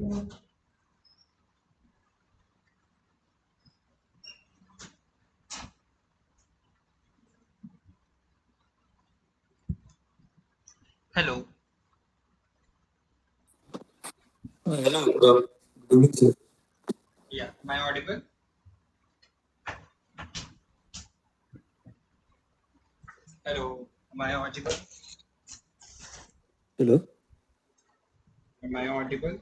Hello. Hello, good evening, sir. Yeah. Am I audible? Hello. Am I audible? Hello. Am I audible?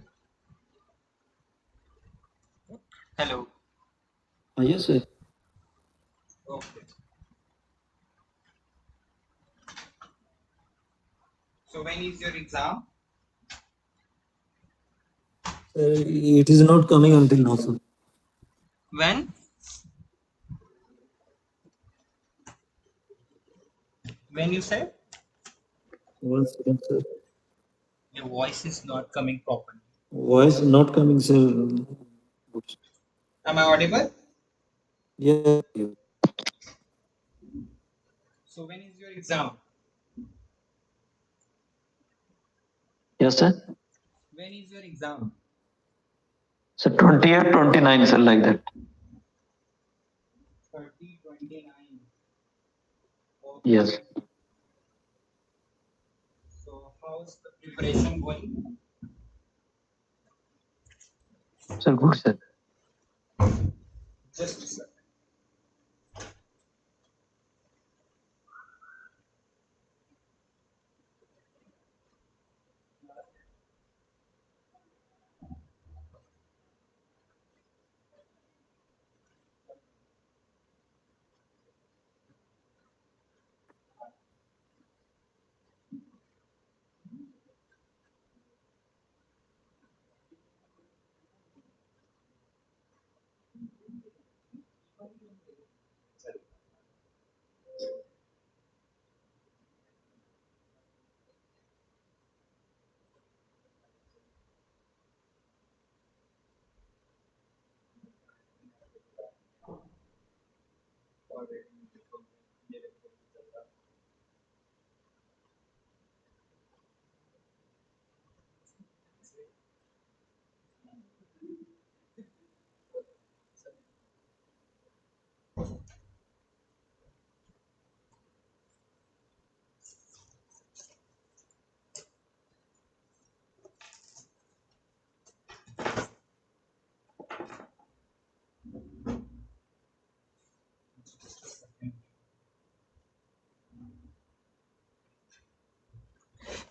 Hello. Yes, sir. Okay. So when is your exam? It is not coming until now, sir. When? When you said? One second, sir. Your voice is not coming properly. Voice not coming, sir. Am I audible? Yeah. So when is your exam? Yes, sir. When is your exam? So 28, 29, sir, like that. 30, 29. Yes. Okay. So how's the preparation going? Sir, good, sir. Just a second.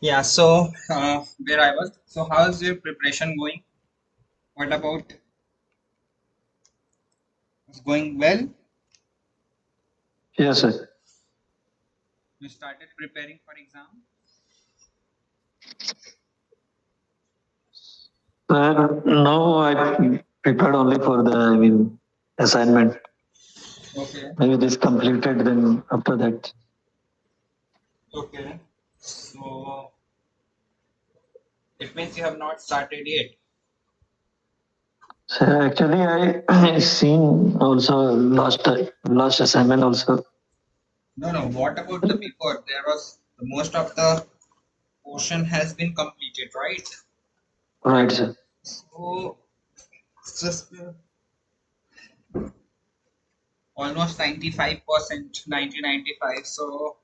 Yeah, so where I was. So how's your preparation going? What about it's going well? Yes, sir. You started preparing for exam? Sir, now I prepared only for the, assignment. Okay. Maybe this completed, then after that. Okay. So it means you have not started yet. Sir, actually, I seen also last assignment also. No, no. What about the paper? There was most of the portion has been completed, right? Right, sir. So it's just almost 95%, 95. So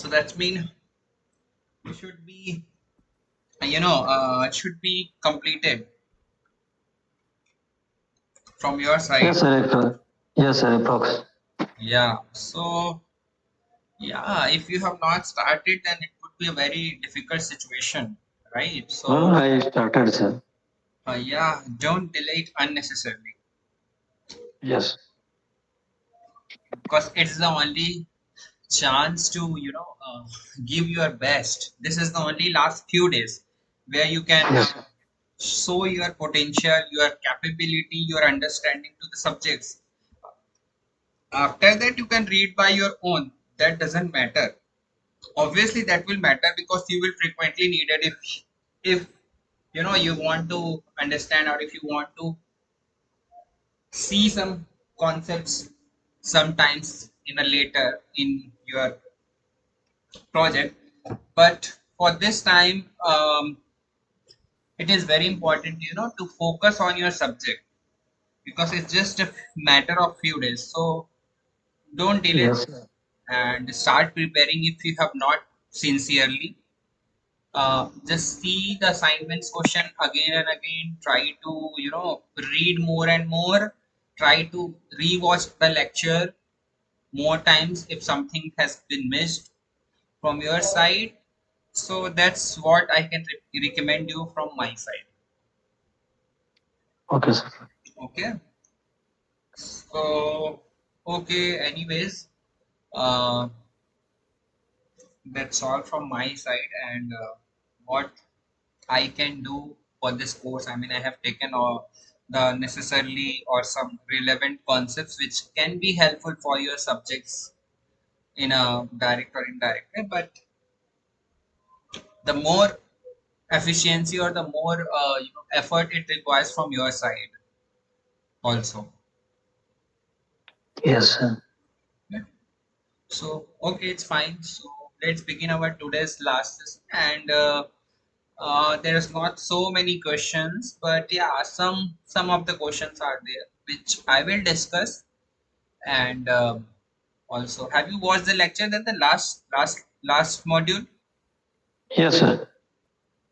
that's mean you should be, it should be completed from your side. Yes, sir. Yes, sir. Approx. Yeah. So yeah, if you have not started, then it would be a very difficult situation, right? So I started, sir. yeah, don't delay it unnecessarily Yes. because it's the only chance to give your best. This is the only last few days where you can Yes. show your potential, your capability, your understanding to the subjects. After that, you can read by your own. That doesn't matter. Obviously, that will matter because you will frequently need it if you want to understand or if you want to see some concepts sometimes in a later in your project. But for this time, it is very important, to focus on your subject because it's just a matter of few days. So don't delay Yes, this and start preparing if you have not sincerely. Just see the assignments question again and again. Try to, read more and more. Try to rewatch the lecture more times if something has been missed from your side. So that's what I can recommend you from my side. okay, sir. Okay. So, okay. Anyways, uh, that's all from my side. And what I can do for this course. I mean, I have taken the necessarily or some relevant concepts which can be helpful for your subjects in a direct or indirect way. But the more efficiency or the more effort it requires from your side also. Yes, sir. Yeah. So okay, it's fine. So let's begin our today's last session. And there is not so many questions, but yeah, some of the questions are there which I will discuss. And also, have you watched the lecture? Then the last module, Yes, sir.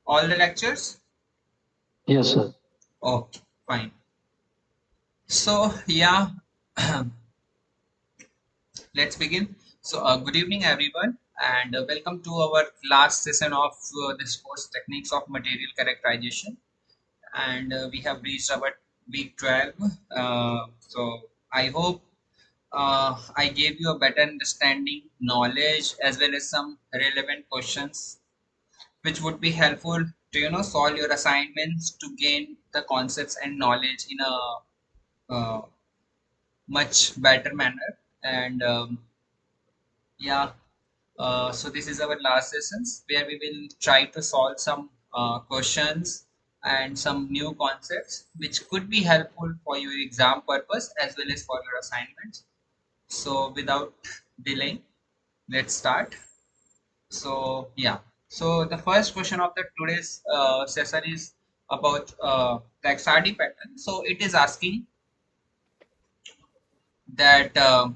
all the lectures. Yes, sir. Okay, fine. So yeah, let's begin. So good evening, everyone, and welcome to our last session of this course, Techniques of Material Characterization. And we have reached our week 12. So I hope I gave you a better understanding, knowledge, as well as some relevant questions which would be helpful to solve your assignments to gain the concepts and knowledge in a much better manner. And yeah, so this is our last sessions where we will try to solve some questions and some new concepts which could be helpful for your exam purpose as well as for your assignments. So without delaying, let's start. So yeah, so the first question of the today's session is about the XRD pattern. So it is asking that the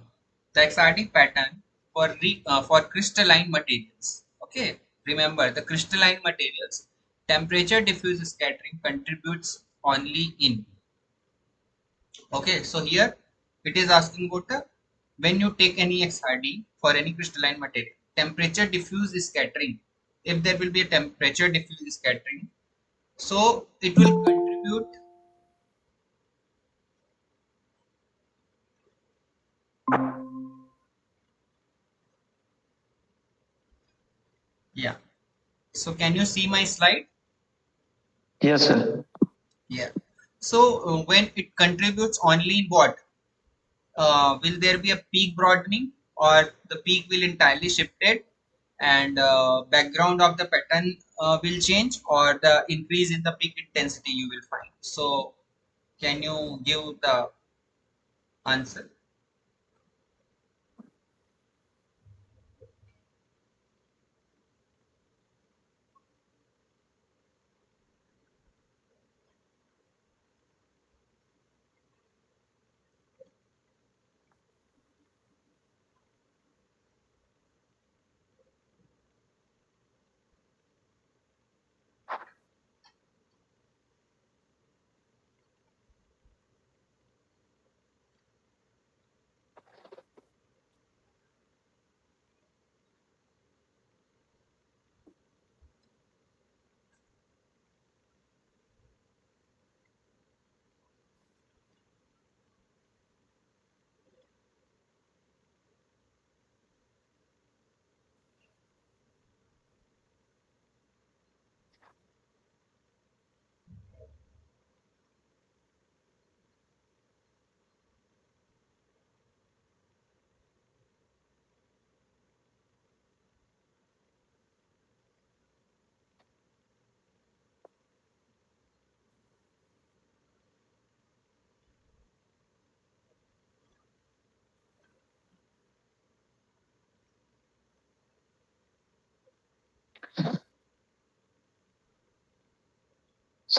XRD pattern for crystalline materials. Okay, remember the crystalline materials, temperature diffuse scattering contributes only in. Okay, so here it is asking about the when you take any XRD for any crystalline material, temperature diffuse scattering. If there will be a temperature diffuse scattering, so it will contribute. Yeah. So can you see my slide? Yes, sir. Yeah. So when it contributes only in what? Will there be a peak broadening or the peak will entirely shifted and background of the pattern will change or the increase in the peak intensity you will find. So can you give the answer?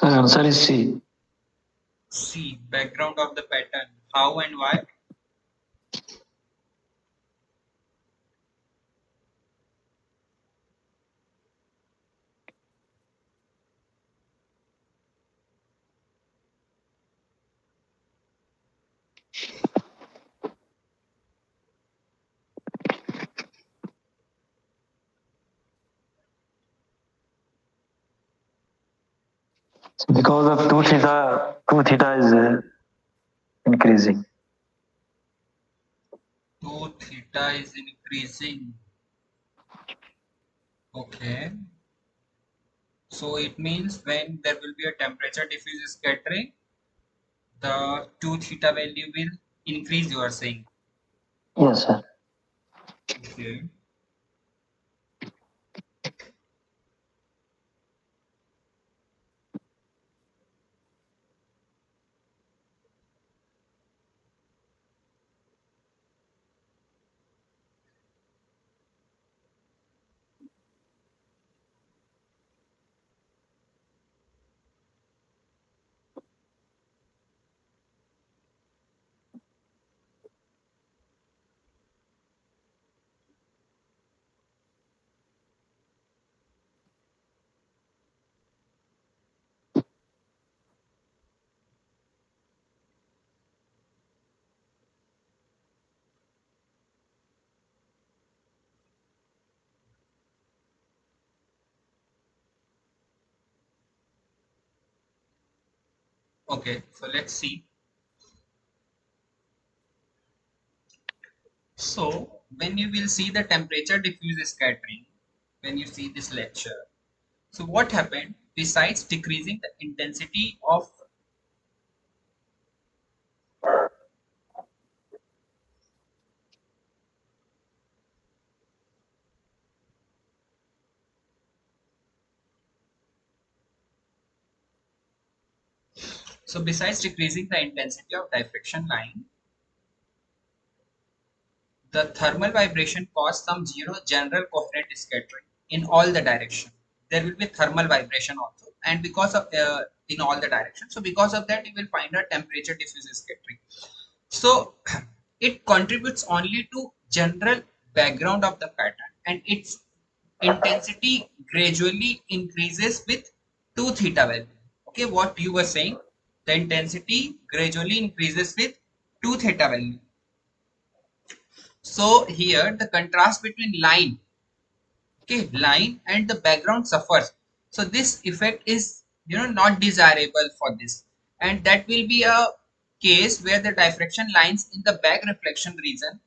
So answer is C. C, background of the pattern. How and why? So because of two theta is increasing. 2 theta is increasing. Okay. So it means when there will be a temperature diffuse scattering, the 2 theta value will increase, you are saying. Yes, sir. Okay. Okay, so let's see. So when you will see the temperature diffuse scattering, when you see this lecture, so what happened besides decreasing the intensity of, so besides decreasing the intensity of diffraction line, the thermal vibration cause some general coherent scattering in all the direction. There will be thermal vibration also, and because of in all the directions. So because of that, you will find a temperature diffuse scattering. So it contributes only to general background of the pattern, and its intensity gradually increases with 2 theta value. Okay, what you were saying, the intensity gradually increases with 2 theta value. So here the contrast between line, okay, line and the background suffers. So this effect is not desirable for this, and that will be a case where the diffraction lines in the back reflection region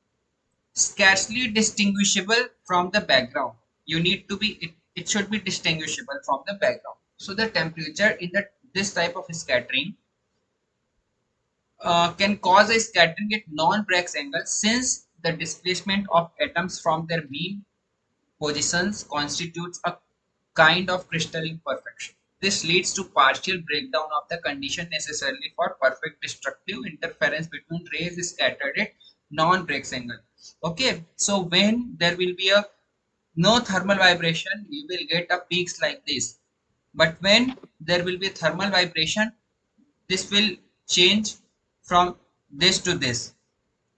scarcely distinguishable from the background. You need to be it should be distinguishable from the background. So the temperature in this type of scattering can cause a scattering at non-Bragg angle, since the displacement of atoms from their mean positions constitutes a kind of crystalline perfection. This leads to partial breakdown of the condition necessary for perfect destructive interference between rays scattered at non-Bragg angle. Okay, so when there will be a no thermal vibration, you will get a peaks like this. But when there will be thermal vibration, this will change from this to this.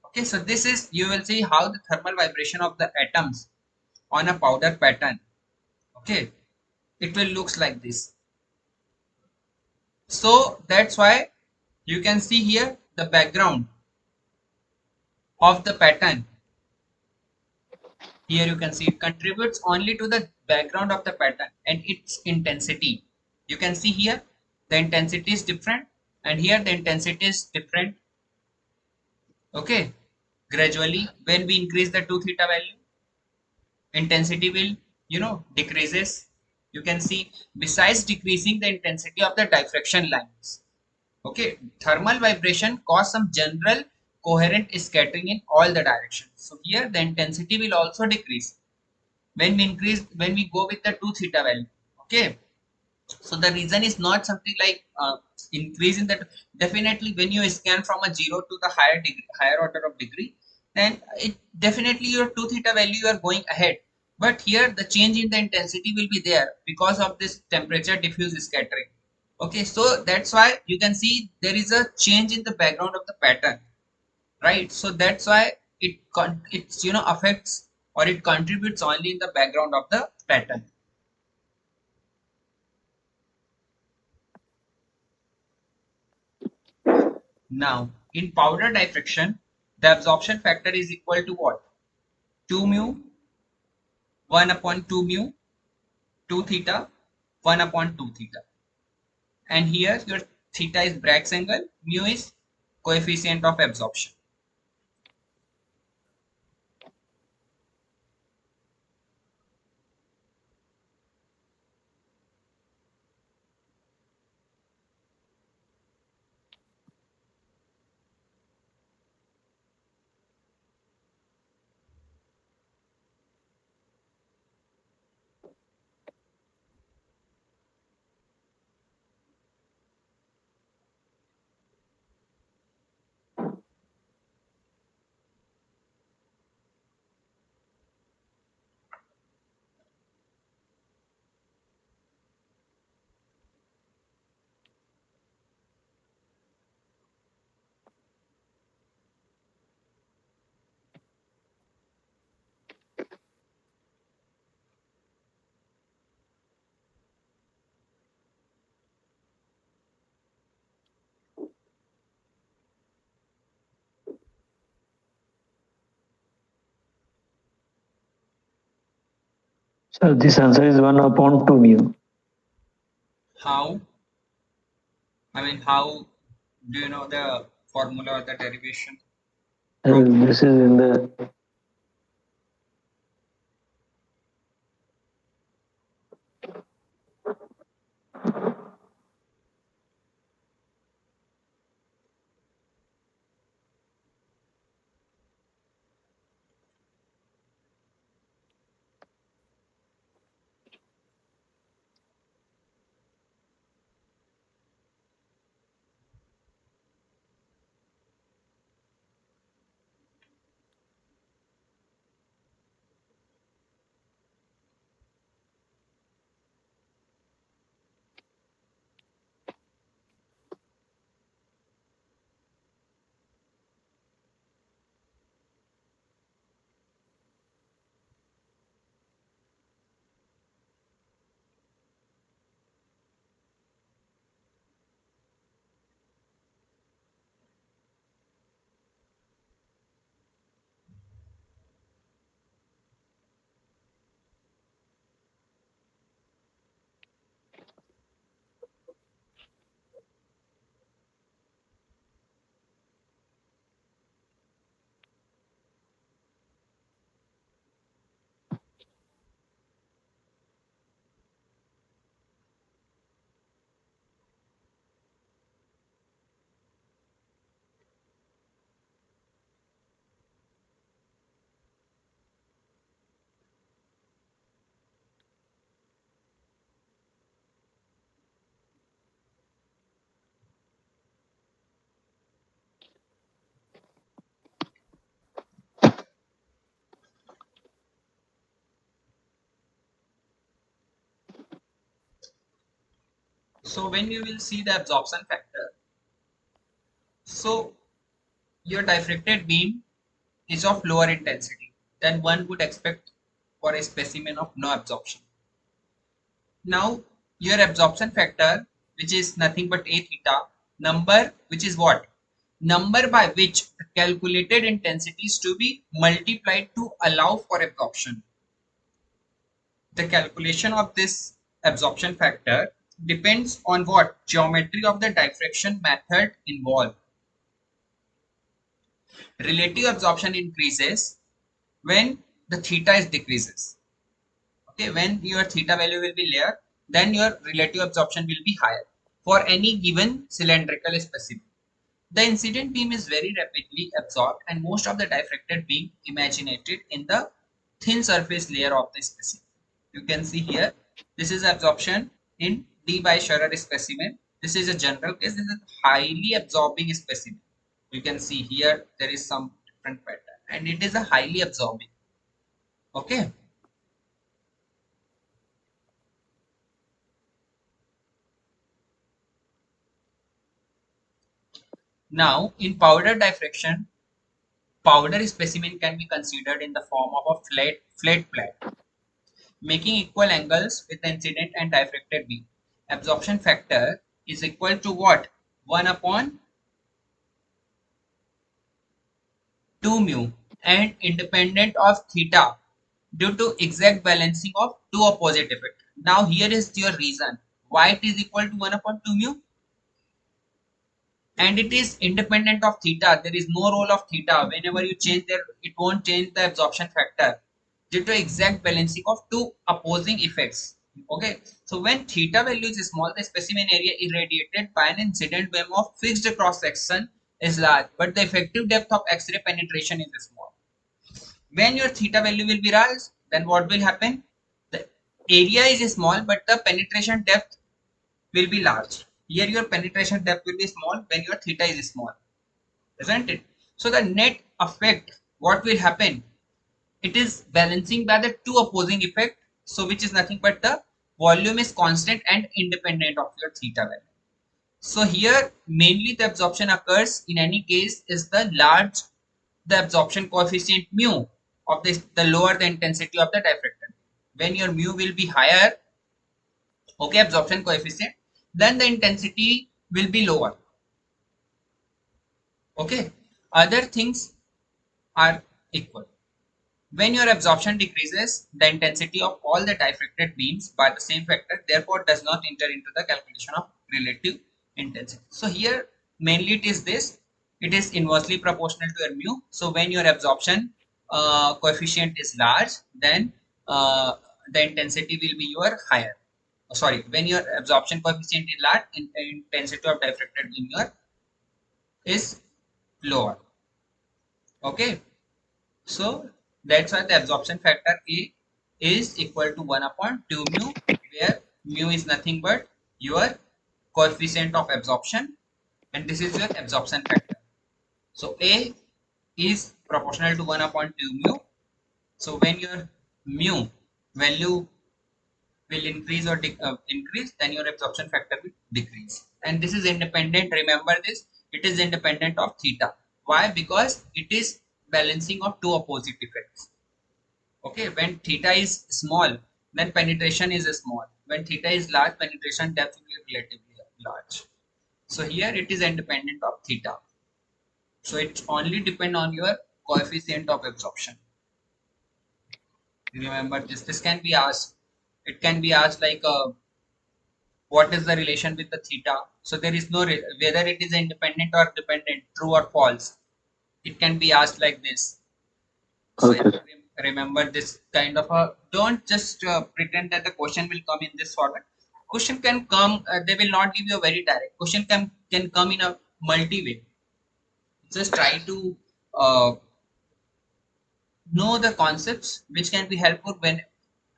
Okay, so this is, you will see how the thermal vibration of the atoms on a powder pattern. Okay, it will looks like this. So that's why you can see here the background of the pattern. Here you can see it contributes only to the background of the pattern and its intensity. You can see here the intensity is different, and here the intensity is different. Okay, gradually when we increase the 2 theta value, intensity will decreases. You can see besides decreasing the intensity of the diffraction lines, okay, thermal vibration cause some general coherent scattering in all the directions. So here the intensity will also decrease when we go with the 2 theta value. Okay, so the reason is not something like increase in that. Definitely when you scan from a 0 to the higher order of degree, then it definitely your 2 theta value you are going ahead. But here the change in the intensity will be there because of this temperature diffuse scattering. Okay, so that's why you can see there is a change in the background of the pattern, right? So that's why it's affects or it contributes only in the background of the pattern. Now in powder diffraction, the absorption factor is equal to what? 2 mu 1 upon 2 mu 2 theta 1 upon 2 theta, and here your theta is Bragg's angle, mu is coefficient of absorption. So this answer is 1 upon 2 mu. How? I mean, how do you know the formula or the derivation? This is in the So when you will see the absorption factor, so your diffracted beam is of lower intensity than one would expect for a specimen of no absorption. Now your absorption factor, which is nothing but a theta, number which is what? Number by which the calculated intensity is to be multiplied to allow for absorption. The calculation of this absorption factor depends on what? Geometry of the diffraction method involved. Relative absorption increases when the theta is decreases. Okay, when your theta value will be lower, then your relative absorption will be higher for any given cylindrical specimen. The incident beam is very rapidly absorbed and most of the diffracted beam imaginated in the thin surface layer of the specimen. You can see here, this is absorption in D by Scherrer specimen. This is a general case. This is a highly absorbing specimen. You can see here there is some different pattern and it is a highly absorbing. Okay. Now, in powder diffraction, powder specimen can be considered in the form of a flat plate, making equal angles with the incident and diffracted beam. Absorption factor is equal to what? 1 upon 2 mu and independent of theta due to exact balancing of two opposite effects. Now here is your reason why it is equal to 1 upon 2 mu, and it is independent of theta. There is no role of theta. Whenever you change there, it won't change the absorption factor due to exact balancing of two opposing effects. Okay, so when theta value is small, the specimen area irradiated by an incident beam of fixed cross section is large, but the effective depth of X-ray penetration is small. When your theta value will be large, then what will happen? The area is small, but the penetration depth will be large. Here your penetration depth will be small when your theta is small, isn't it? So the net effect, what will happen? It is balancing by the two opposing effect, so which is nothing but the volume is constant and independent of your theta value. So here mainly the absorption occurs in any case is the absorption coefficient mu of this, the lower the intensity of the diffractor. When your mu will be higher, okay, absorption coefficient, then the intensity will be lower. Okay, other things are equal. When your absorption decreases, the intensity of all the diffracted beams by the same factor therefore does not enter into the calculation of relative intensity. So here mainly it is this, it is inversely proportional to your mu. So when your absorption coefficient is large, then the intensity will be your higher. Sorry, when your absorption coefficient is large, intensity of diffracted beam is lower. Okay, so that's why the absorption factor A is equal to 1 upon 2 mu, where mu is nothing but your coefficient of absorption and this is your absorption factor. So A is proportional to 1 upon 2 mu. So when your mu value will increase or increase, then your absorption factor will decrease. And this is independent, remember this, it is independent of theta. Why? Because it is balancing of two opposite effects. Okay, when theta is small, then penetration is small. When theta is large, penetration depth will be relatively large. So here it is independent of theta. So it only depend on your coefficient of absorption. Remember this. This can be asked. It can be asked like what is the relation with the theta? So there is no whether it is independent or dependent, true or false. It can be asked like this. So you Okay. remember this kind of a, don't just pretend that the question will come in this format. Question can come, they will not give you a very direct. Question can come in a multi way. Just try to know the concepts which can be helpful when,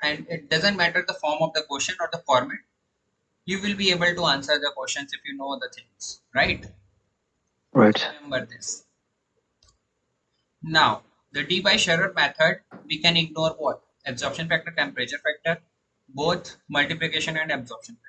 and it doesn't matter the form of the question or the format. You will be able to answer the questions if you know the things, right? Right. Remember this. Now, the D by Scherrer method, we can ignore what? Absorption factor, temperature factor, both multiplication and absorption factor.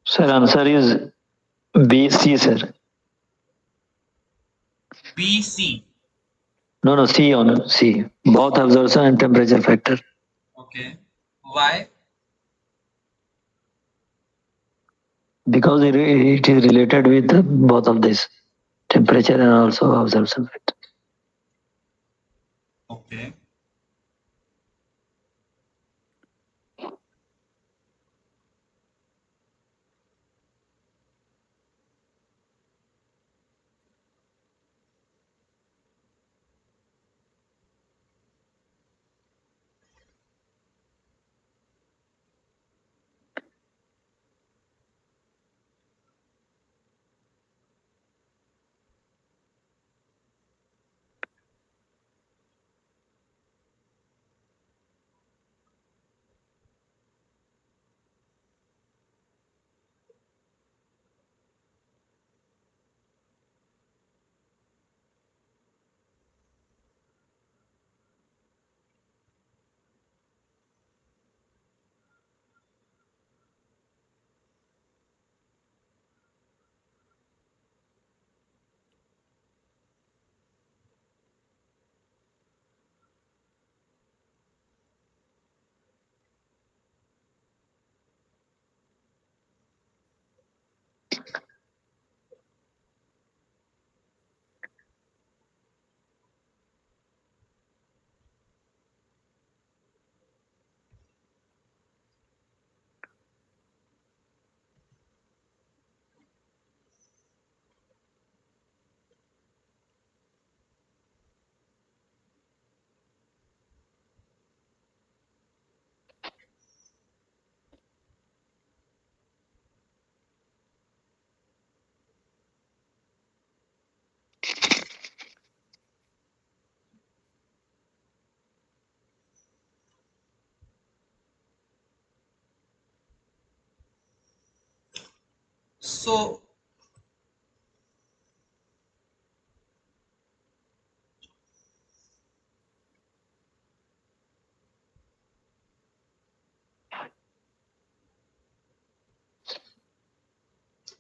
Sir, answer is B, C, sir. BC. No, C on C. Both absorption and temperature factor. Okay. Why? Because it is related with both of this, temperature and also absorption factor. Okay. So,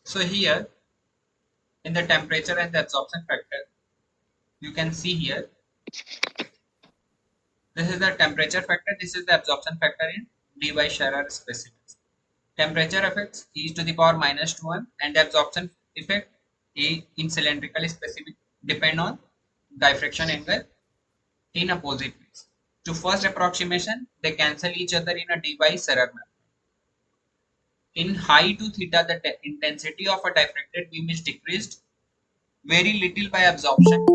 so here in the temperature and the absorption factor, you can see here, this is the temperature factor, this is the absorption factor in d by Scherrer specimens. Temperature affects e to the power minus 1 and the absorption effect a in cylindrical specimen depend on diffraction angle in opposite ways. To first approximation, they cancel each other in a d by Scherrer method. In high to theta, the intensity of a diffracted beam is decreased very little by absorption.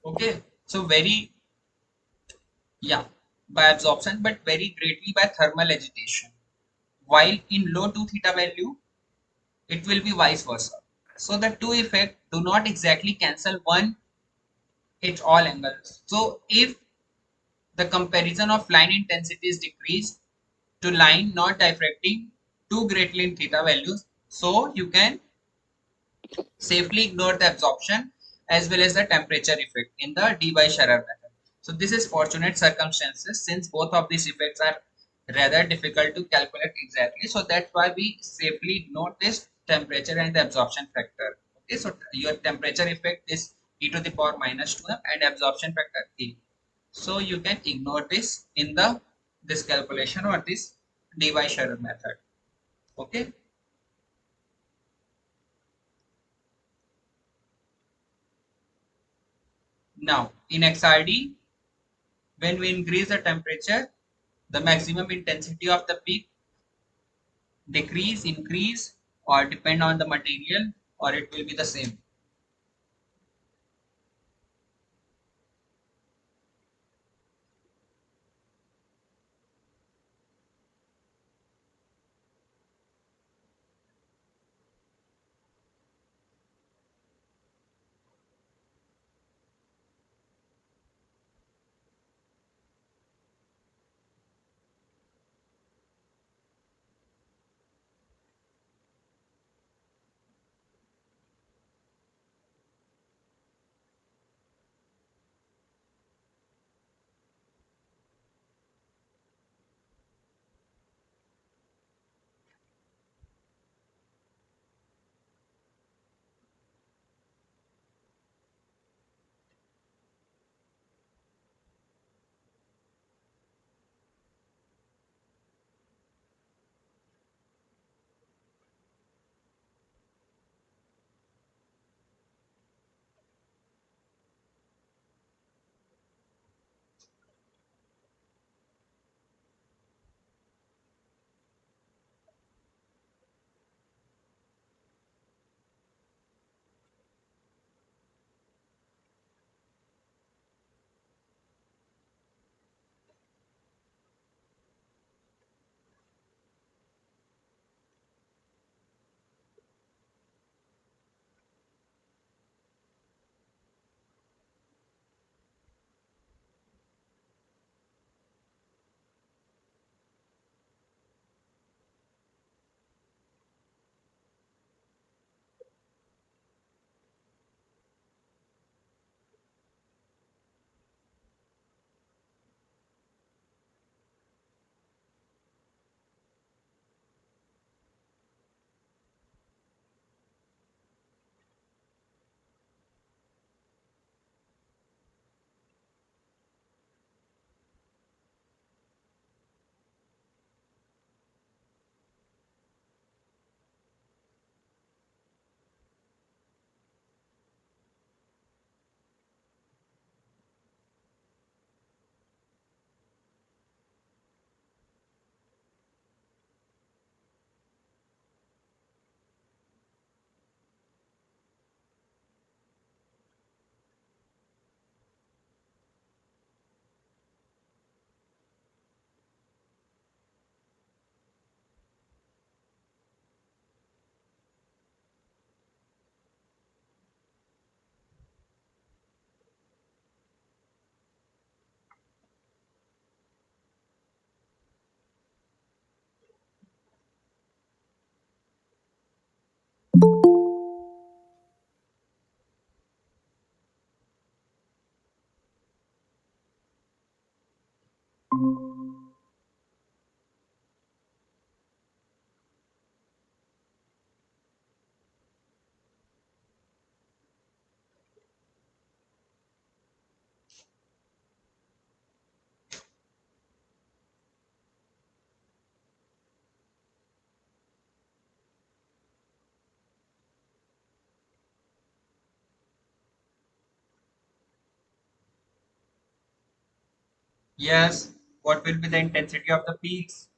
Okay, so very, yeah, by absorption, but very greatly by thermal agitation. While in low to theta value, it will be vice versa. So the two effects do not exactly cancel one at all angles. So if the comparison of line intensity is decreased to line not diffracting too greatly in theta values, so you can safely ignore the absorption as well as the temperature effect in the d by Scherrer method. So this is fortunate circumstances since both of these effects are rather difficult to calculate exactly. So that's why we safely ignore this temperature and the absorption factor. Okay, so your temperature effect is e to the power minus 2 and absorption factor a. So you can ignore this in the this calculation or this d by Scherrer method. Okay. Now in XRD, when we increase the temperature, the maximum intensity of the peak decrease, increase, or depend on the material, or it will be the same. Yes. What will be the intensity of the peaks?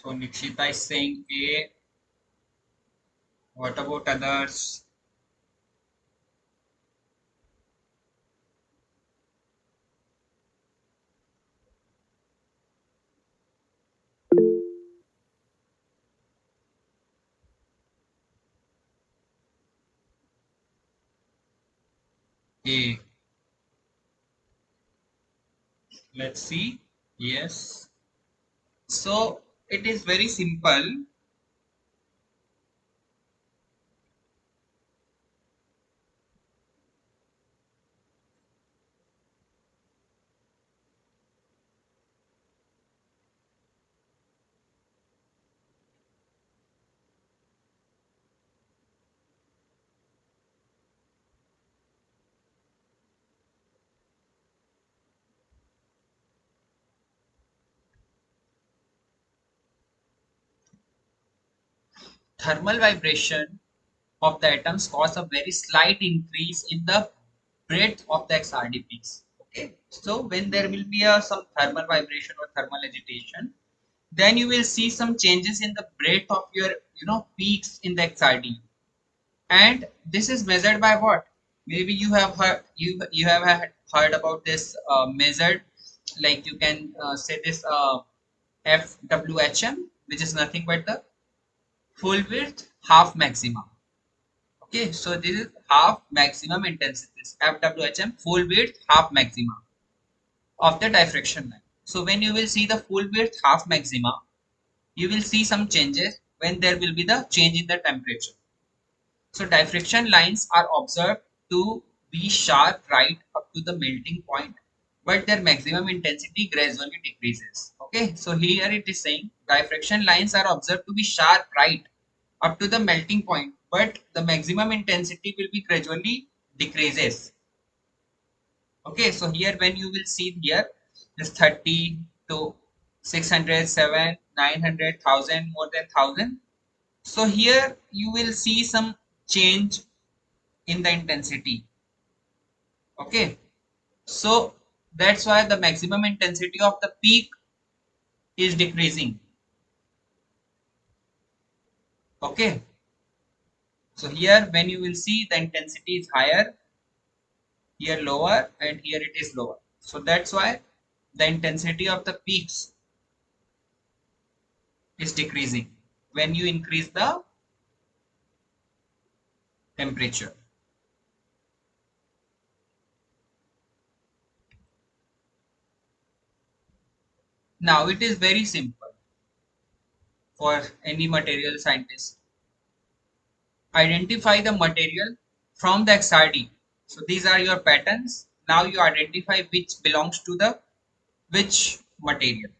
So Nikshita is saying A. What about others? A. Let's see. Yes. So it is very simple. Thermal vibration of the atoms cause a very slight increase in the breadth of the XRD peaks. Okay, so when there will be some thermal vibration or thermal agitation, then you will see some changes in the breadth of your peaks in the XRD, and this is measured by what? Maybe you have heard heard about this measured, like you can say this FWHM, which is nothing but the full width half maximum. Okay, so this is half maximum intensity. FWHM, full width half maximum of the diffraction line. So when you will see the full width half maximum, you will see some changes when there will be the change in the temperature. So diffraction lines are observed to be sharp right up to the melting point, but their maximum intensity gradually decreases. Okay, so here it is saying diffraction lines are observed to be sharp right up to the melting point, but the maximum intensity will be gradually decreases. Okay, so here when you will see here this 30 to 600, 7, 900, 1000, more than 1000. So here you will see some change in the intensity. Okay, so that's why the maximum intensity of the peak is decreasing. Okay, so here when you will see the intensity is higher, here lower, and here it is lower. So that's why the intensity of the peaks is decreasing when you increase the temperature. Now it is very simple for any material scientist. Identify the material from the XRD. So these are your patterns. Now you identify which belongs to the which material.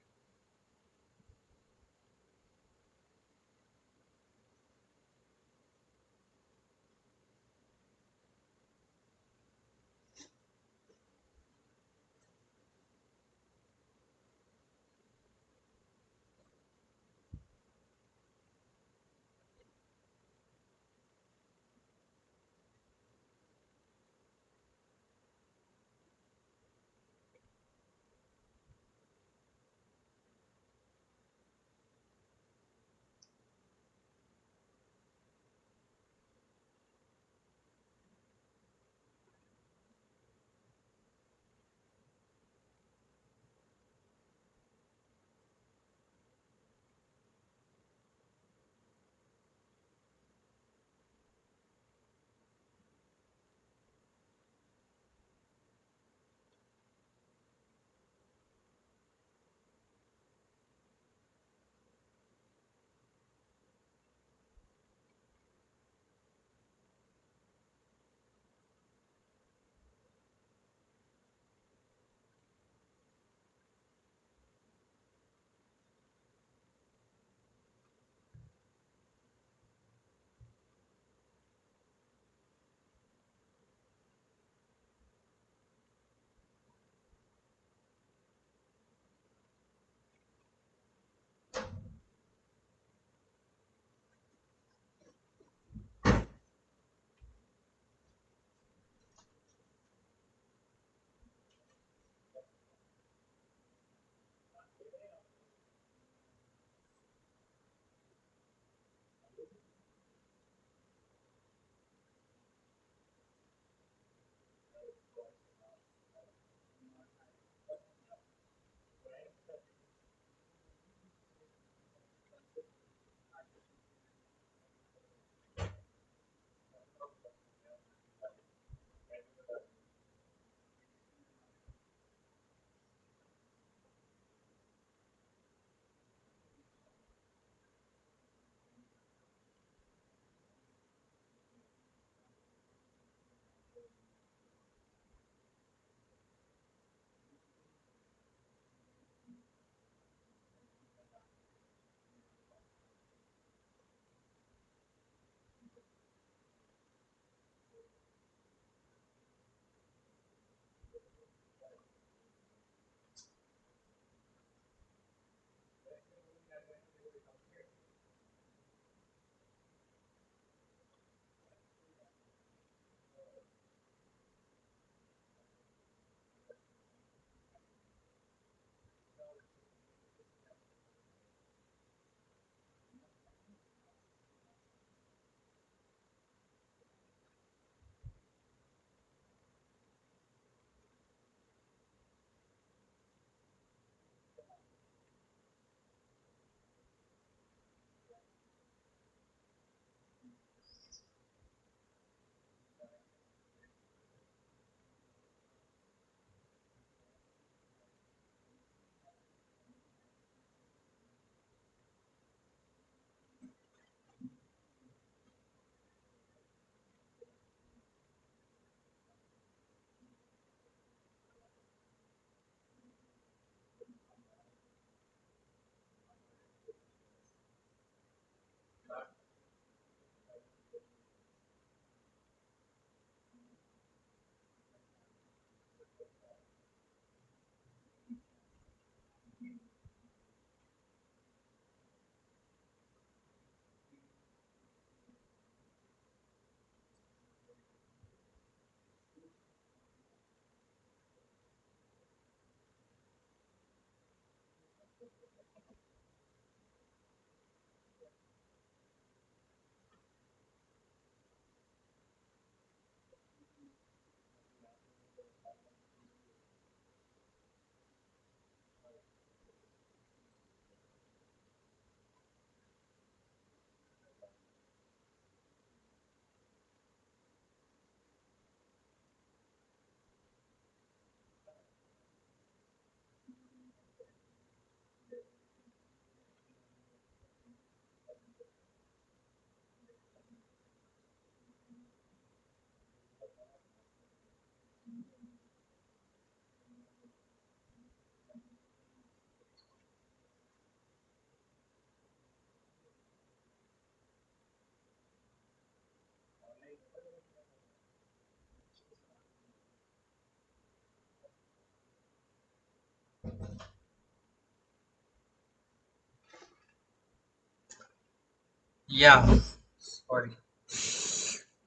Yeah, sorry.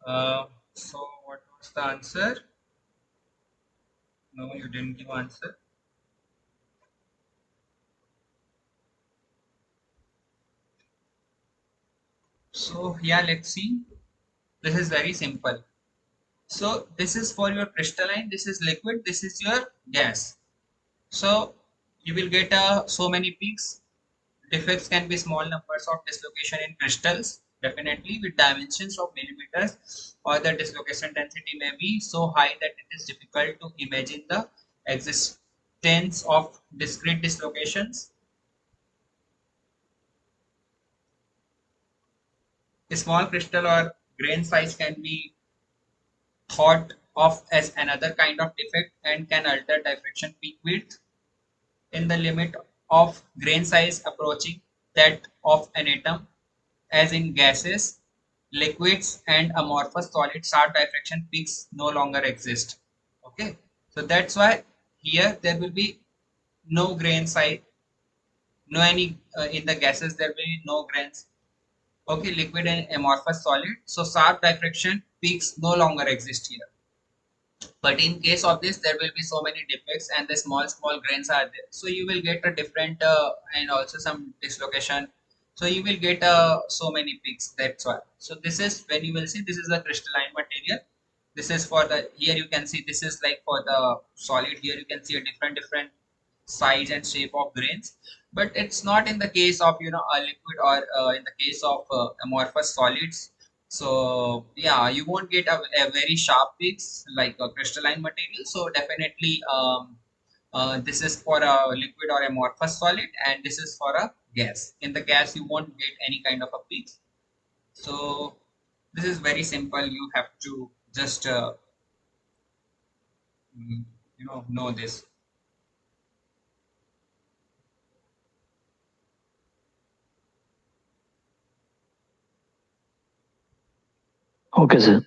So what was the answer? No, you didn't give answer. So yeah, let's see. This is very simple. So this is for your crystalline, this is liquid, this is your gas. So you will get so many peaks. Defects can be small numbers of dislocation in crystals, definitely with dimensions of millimeters, or the dislocation density may be so high that it is difficult to imagine the existence of discrete dislocations. A small crystal or grain size can be thought of as another kind of defect and can alter diffraction peak width in the limit of grain size approaching that of an atom, as in gases, liquids, and amorphous solids, sharp diffraction peaks no longer exist. Okay, so that's why here there will be no grain size, no any in the gases there will be no grains. Okay, liquid and amorphous solid. So sharp diffraction peaks no longer exist here. But in case of this, there will be so many defects and the small grains are there. So you will get a different and also some dislocation. So you will get so many peaks. That's why. So this is when you will see this is the crystalline material. This is for the here you can see this is like for the solid. Here you can see a different size and shape of grains. But it's not in the case of a liquid or in the case of amorphous solids. So yeah, you won't get a very sharp peaks like a crystalline material. So definitely this is for a liquid or amorphous solid, and this is for a gas. In the gas, you won't get any kind of a peaks. So this is very simple. You have to just mm, know this. Okay, sir.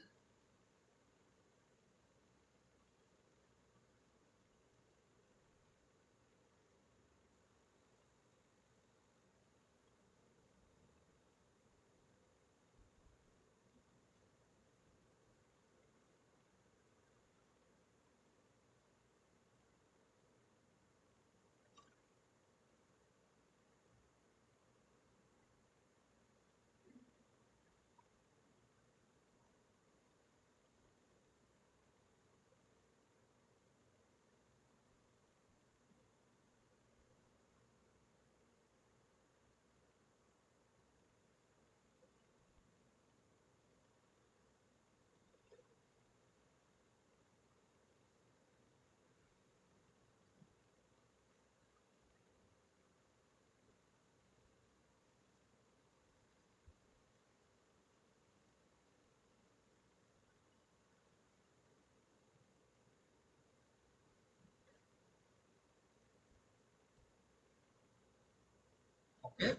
Okay.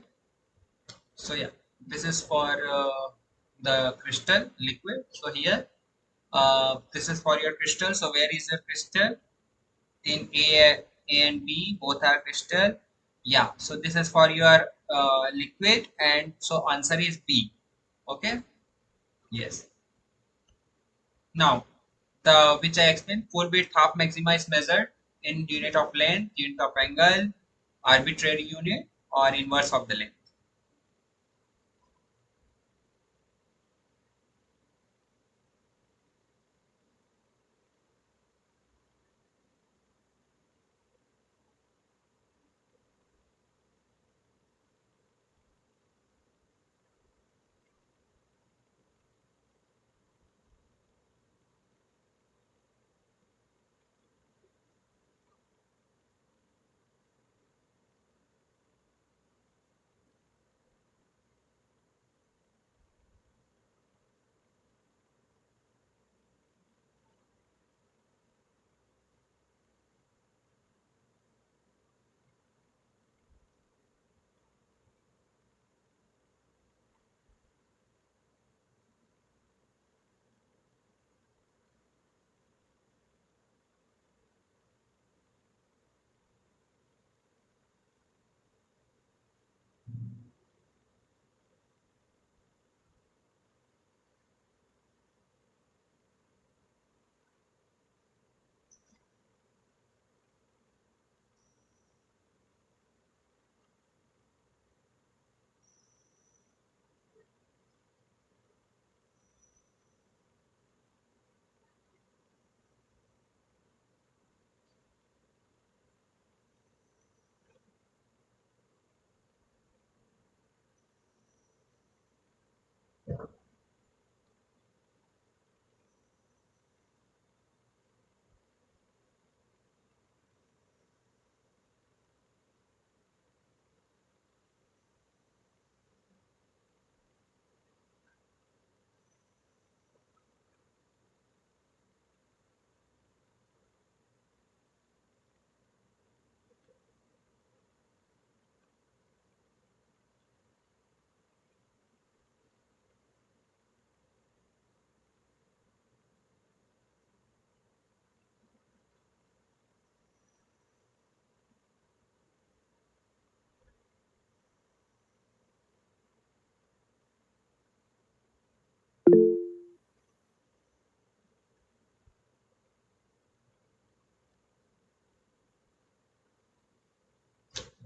So yeah, this is for the crystal liquid. So here, this is for your crystal. So where is your crystal? In A and B, both are crystal. Yeah. So this is for your liquid, and so answer is B. Okay. Yes. Now, the which I explained, full width half maxima is measured in unit of length, unit of angle, arbitrary unit, or inverse of the length.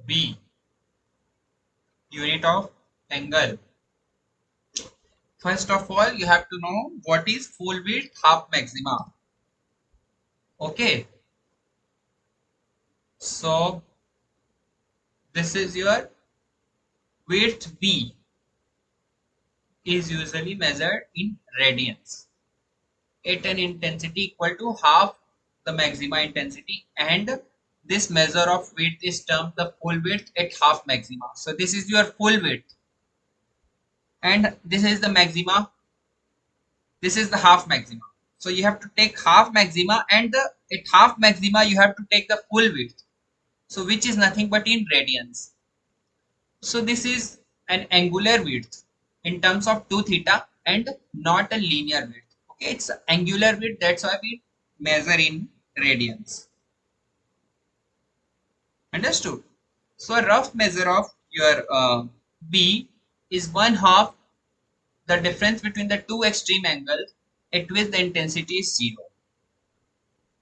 B, unit of angle. First of all, you have to know what is full width half maxima. Okay, so this is your width B is usually measured in radians at an intensity equal to half the maxima intensity, and this measure of width is termed the full width at half maxima. So this is your full width and this is the maxima, this is the half maxima. So you have to take half maxima and at half maxima you have to take the full width. So which is nothing but in radians. So this is an angular width in terms of 2 theta and not a linear width. Okay, it's angular width, that's why we measure in radians. Understood? So a rough measure of your B is one half the difference between the two extreme angles at which the intensity is zero,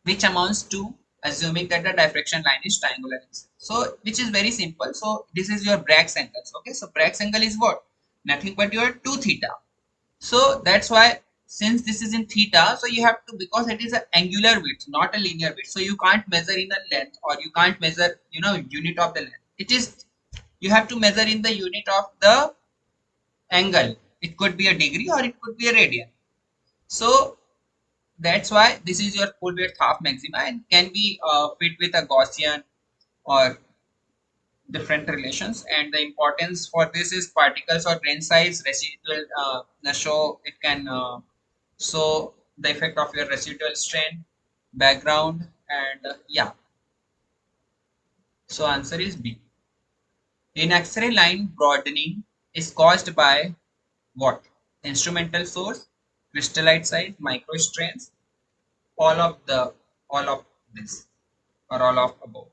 which amounts to assuming that the diffraction line is triangular. So which is very simple. So this is your Bragg's angles. Okay, so Bragg's angle is what? Nothing but your 2 theta. So that's why since this is in theta, so you have to, because it is an angular width, not a linear width. So you can't measure in a length or you can't measure, unit of the length. It is, you have to measure in the unit of the angle. It could be a degree or it could be a radian. So that's why this is your full width half maxima and can be fit with a Gaussian or different relations. And the importance for this is particles or grain size, residual, show it can show the effect of your residual strain, background, and yeah. So answer is B. In X-ray line, broadening is caused by what? Instrumental source, crystallite size, microstrains, all of the all of this or all of above.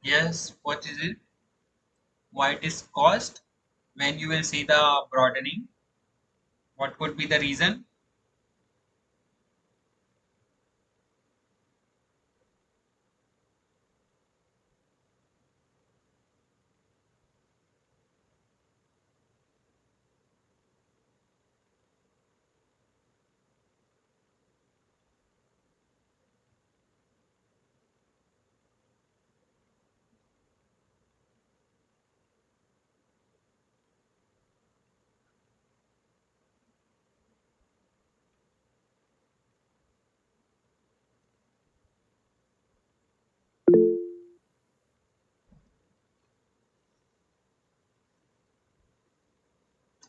Yes, what is it? Why it is caused? When you will see the broadening, what could be the reason?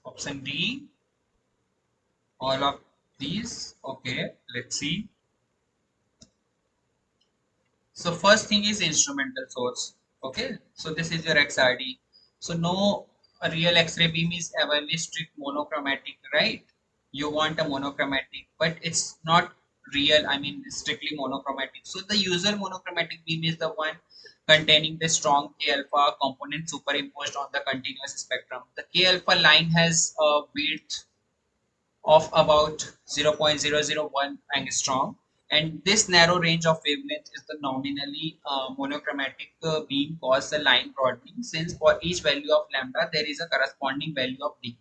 Option D, all of these. Okay, let's see. So first thing is instrumental source. Okay, so this is your XRD. So no, a real X-ray beam is ever be strict monochromatic, right? You want a monochromatic, but it's not real. I mean, strictly monochromatic. So the usual monochromatic beam is the one containing the strong K alpha component superimposed on the continuous spectrum. The K alpha line has a width of about 0.001 angstrom, and this narrow range of wavelength is the nominally monochromatic beam cause the line broadening, since for each value of lambda there is a corresponding value of d.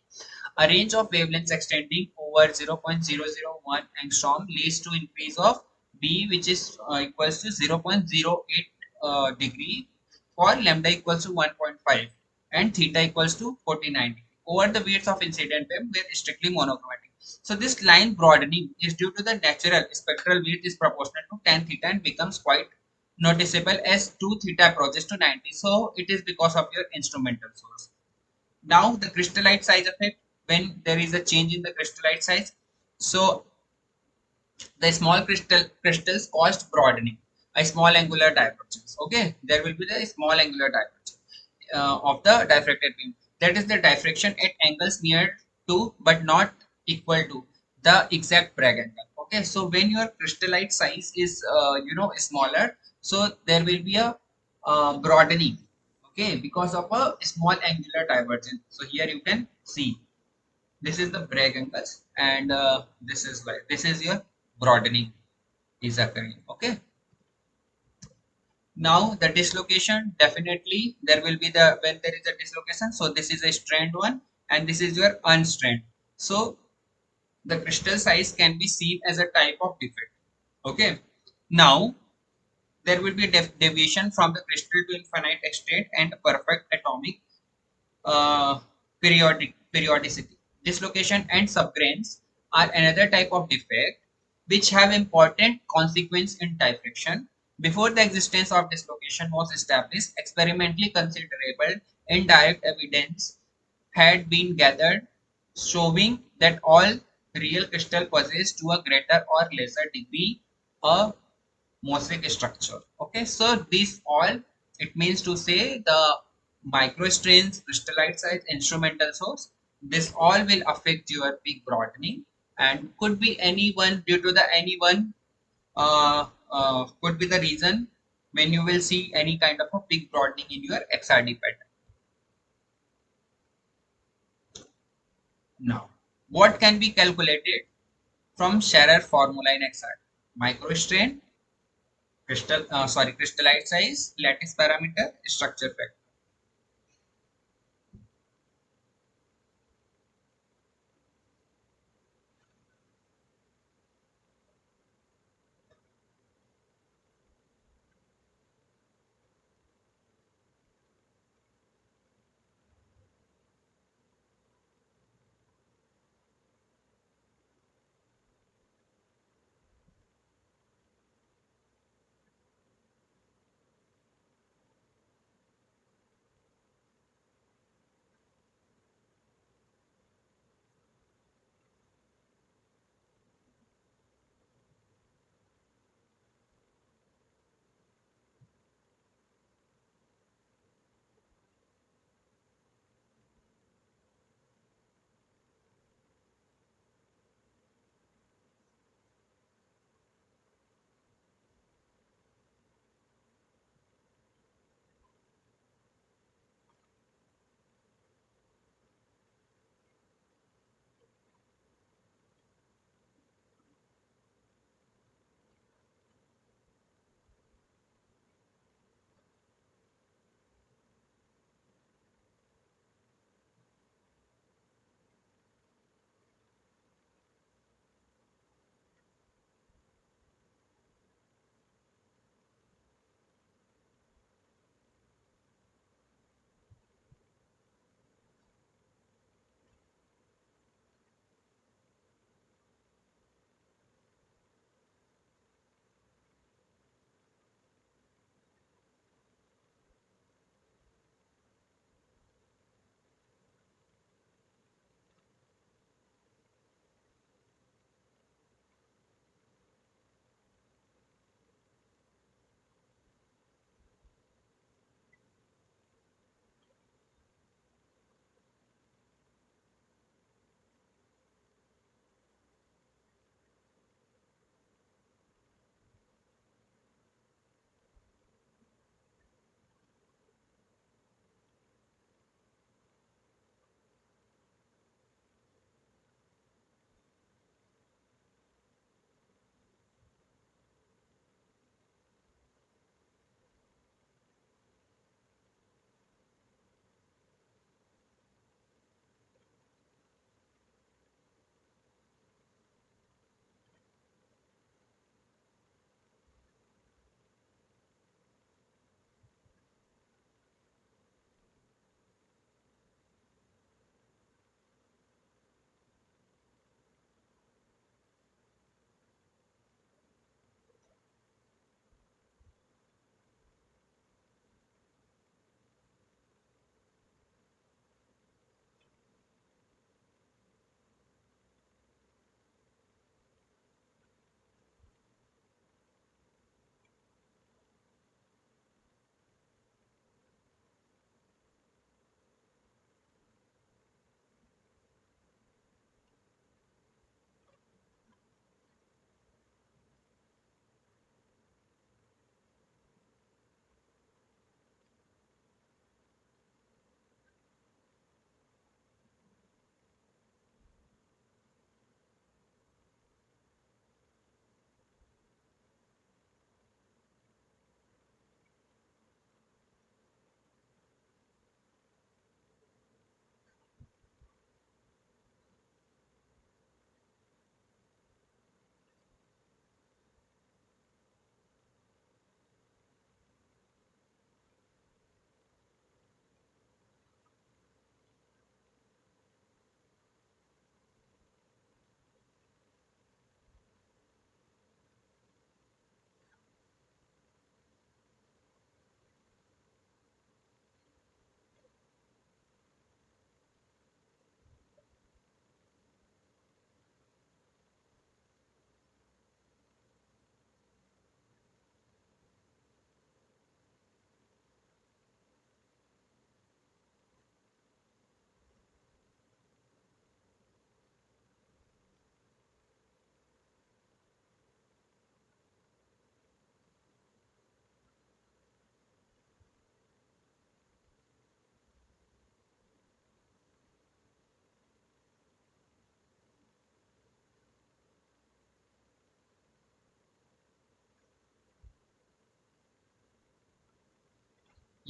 A range of wavelengths extending over 0.001 angstrom leads to increase of b, which is equals to 0.08 degree for lambda equals to 1.5 and theta equals to 49 over the width of incident beam were strictly monochromatic. So this line broadening is due to the natural spectral width is proportional to tan theta and becomes quite noticeable as 2 theta approaches to 90. So it is because of your instrumental source. Now the crystallite size effect, when there is a change in the crystallite size, so the small crystals caused broadening, a small angular divergence. Okay, there will be the small angular divergence of the diffracted beam. That is the diffraction at angles near to but not equal to the exact Bragg angle. Okay, so when your crystallite size is smaller, so there will be a broadening. Okay, because of a small angular divergence. So here you can see this is the Bragg angles, and this is why this is your broadening is occurring. Okay, now the dislocation, definitely there will be the when there is a dislocation, so this is a strand one and this is your unstrand. So the crystal size can be seen as a type of defect. Okay, now there will be a deviation from the crystal to infinite extent and perfect atomic uh, periodicity. Dislocation and subgrains are another type of defect which have important consequence in diffraction. Before the existence of dislocation was established, experimentally considerable indirect evidence had been gathered showing that all real crystal possess to a greater or lesser degree a mosaic structure. Okay, so this all it means to say the microstrains, crystallite size, instrumental source, this all will affect your peak broadening and could be anyone due to the anyone could be the reason when you will see any kind of a peak broadening in your XRD pattern. Now, what can be calculated from Scherrer formula in XRD? Microstrain, crystallite size, lattice parameter, structure factor.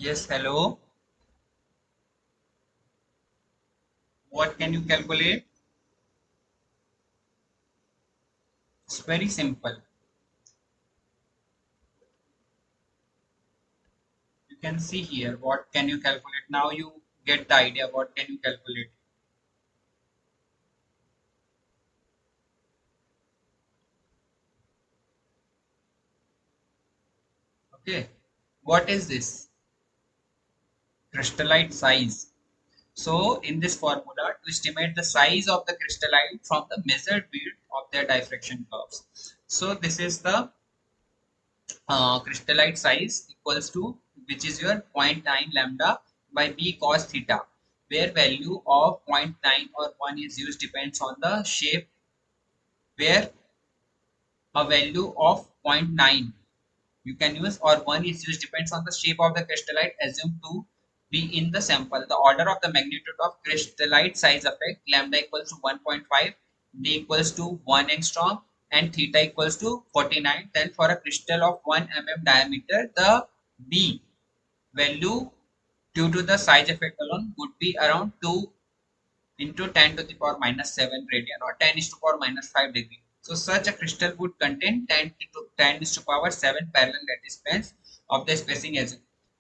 Yes, hello. What can you calculate? It's very simple. You can see here what can you calculate. Now you get the idea what can you calculate. Okay. What is this? Crystallite size. So in this formula, to estimate the size of the crystallite from the measured width of their diffraction curves. So this is the crystallite size equals to, which is your zero point 0.9 lambda by b cos theta, where value of zero point 0.9 or 1 is used depends on the shape, where a value of zero point 0.9 you can use or 1 is used depends on the shape of the crystallite assumed to be in the sample. The order of the magnitude of crystallite size effect, lambda equals to 1.5, d equals to 1 angstrom, and theta equals to 49. Then for a crystal of 1 diameter, the b value due to the size effect alone would be around 2 into 10 to the power minus 7 radian, or 10 is to power minus 5 degree. So such a crystal would contain 10 is to power 7 parallel lattice planes of the spacing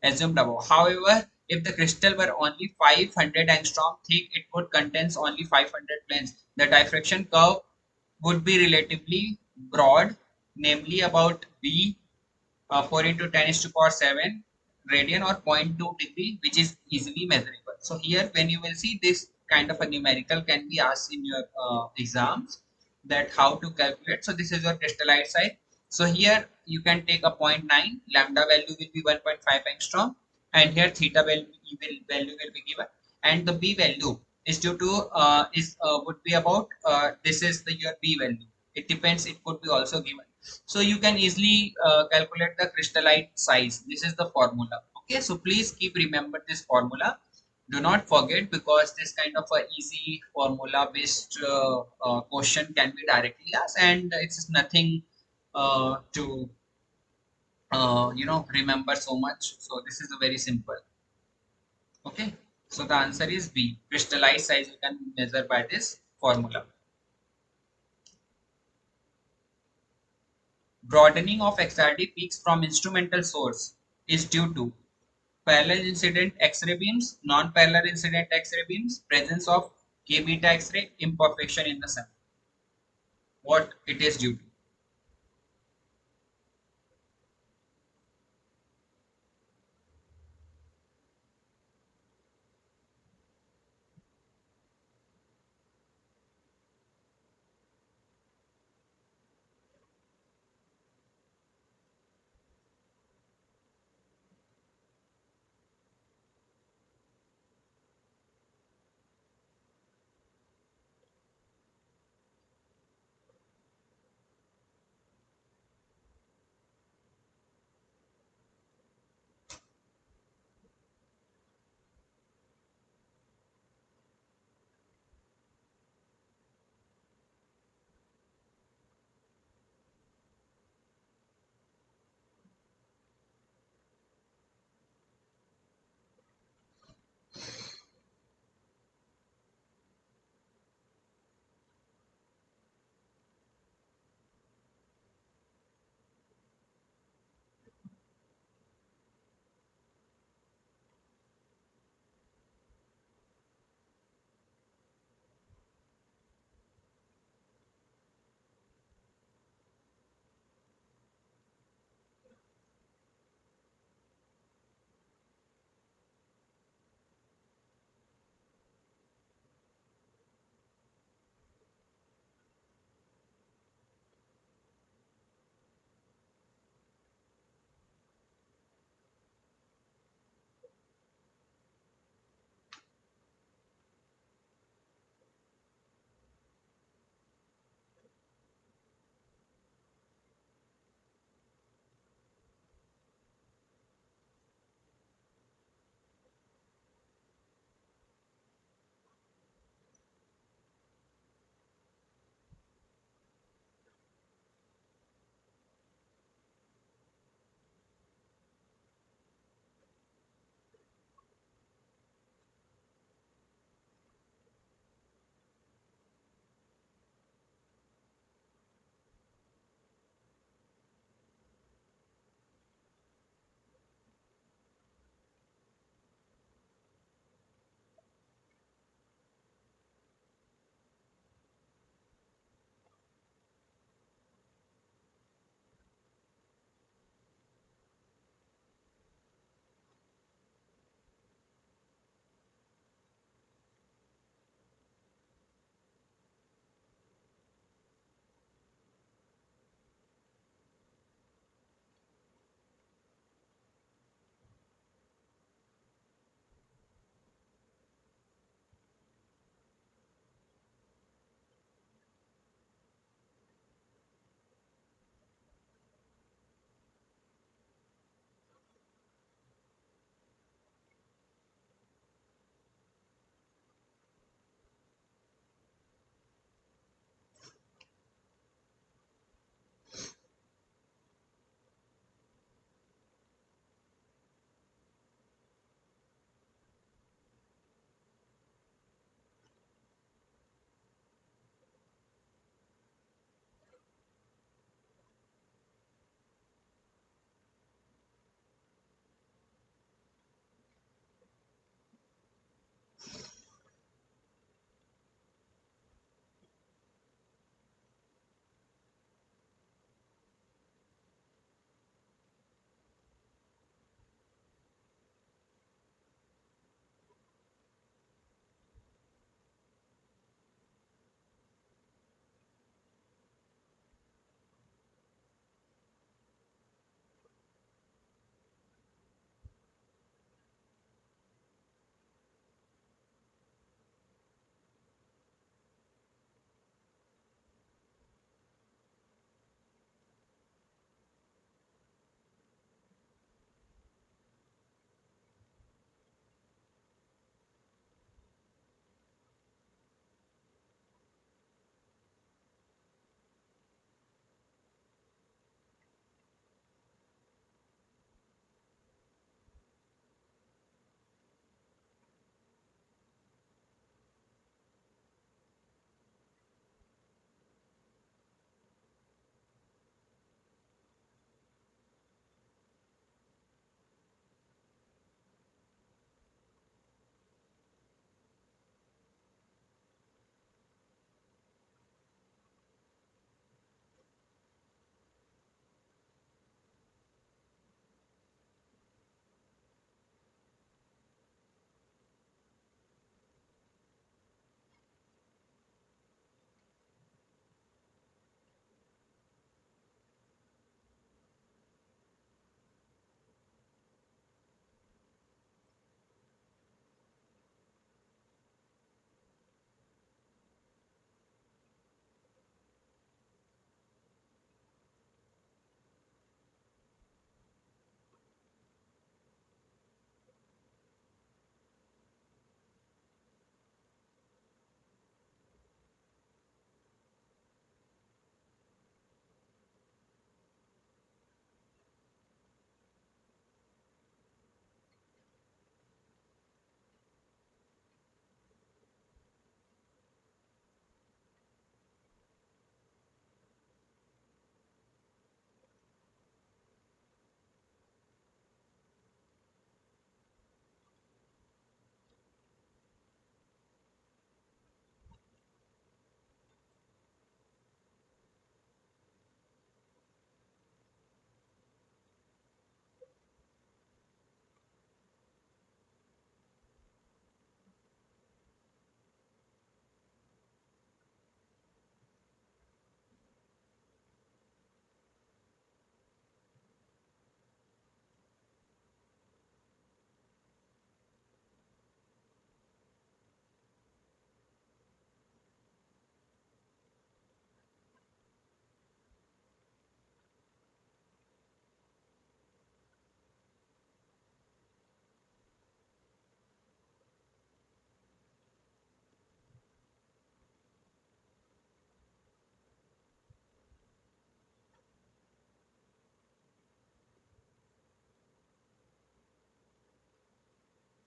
assumed above. However, if the crystal were only 500 angstrom thick, it would contain only 500 planes. The diffraction curve would be relatively broad, namely about b 4 into 10 is to power 7 radian, or zero point 0.2 degree, which is easily measurable. So here when you will see this kind of a numerical can be asked in your exams, that how to calculate. So this is your crystallite size. So here you can take a zero point 0.9, lambda value will be 1.5 angstrom, and here theta value will be given, and the b value is due to is would be about this is the your b value. It depends, it could be also given. So you can easily calculate the crystallite size. This is the formula. Okay, so please keep remember this formula. Do not forget, because this kind of a easy formula based question can be directly asked, and it's nothing to remember so much. So this is a very simple. Okay, so the answer is B. Crystallite size you can measure by this formula. Broadening of XRD peaks from instrumental source is due to parallel incident X-ray beams, non-parallel incident X-ray beams, presence of K beta X-ray, imperfection in the sample. What it is due to?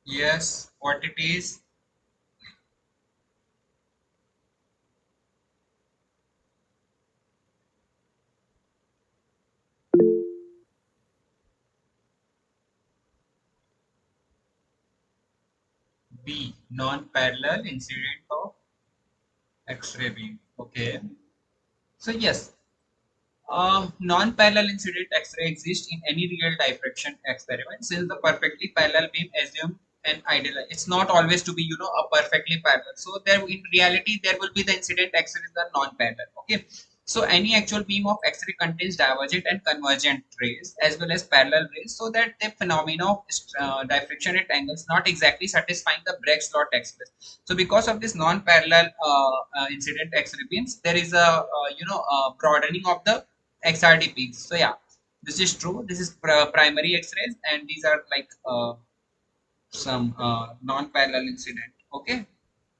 Yes, what it is? B. Non-parallel incident of X-ray beam. Okay. So yes, non-parallel incident X-ray exists in any real diffraction experiment since the perfectly parallel beam assume an ideal. It's not always to be a perfectly parallel. So there in reality there will be the incident X-ray is the non-parallel. Okay. So any actual beam of X-ray contains divergent and convergent rays as well as parallel rays, so that the phenomena of diffraction at angles not exactly satisfying the Bragg slot express. So because of this non-parallel incident X-ray beams, there is a broadening of the XRD peaks. So yeah, this is true. This is primary X-rays, and these are like some non-parallel incident. Okay,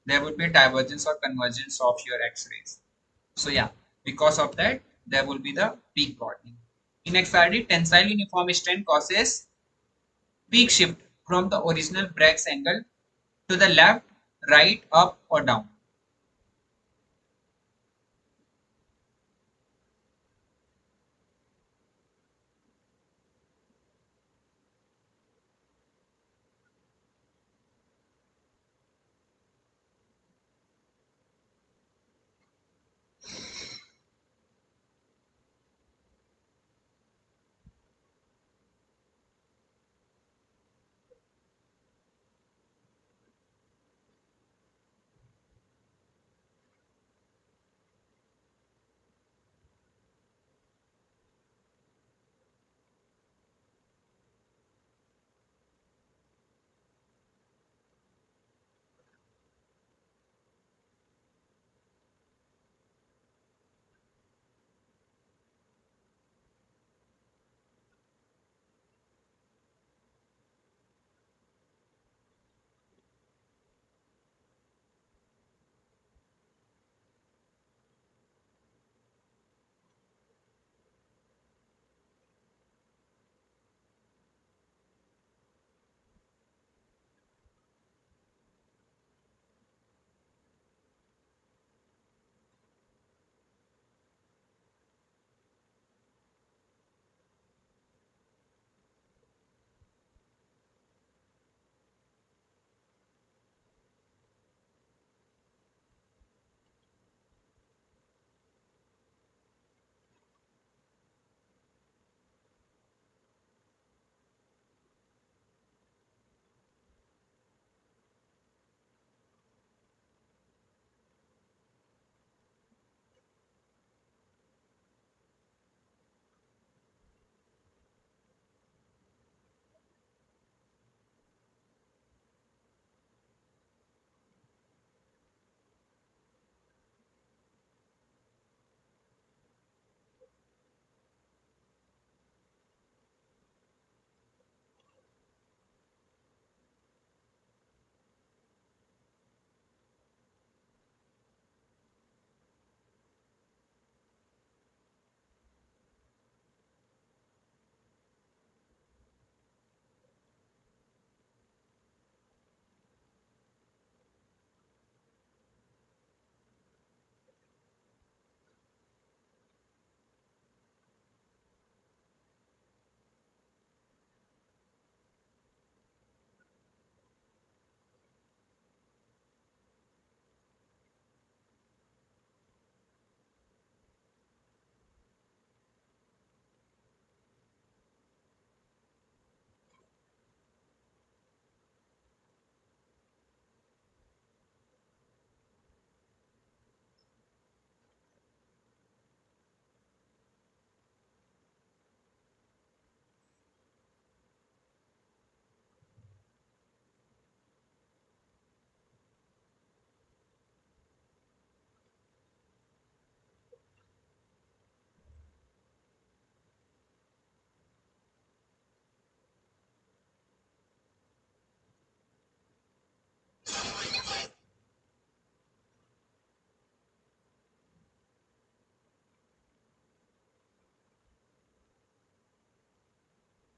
there would be divergence or convergence of your X-rays. So yeah, because of that, there will be the peak broadening. In XRD, tensile uniform strength causes peak shift from the original Bragg's angle to the left, right, up, or down.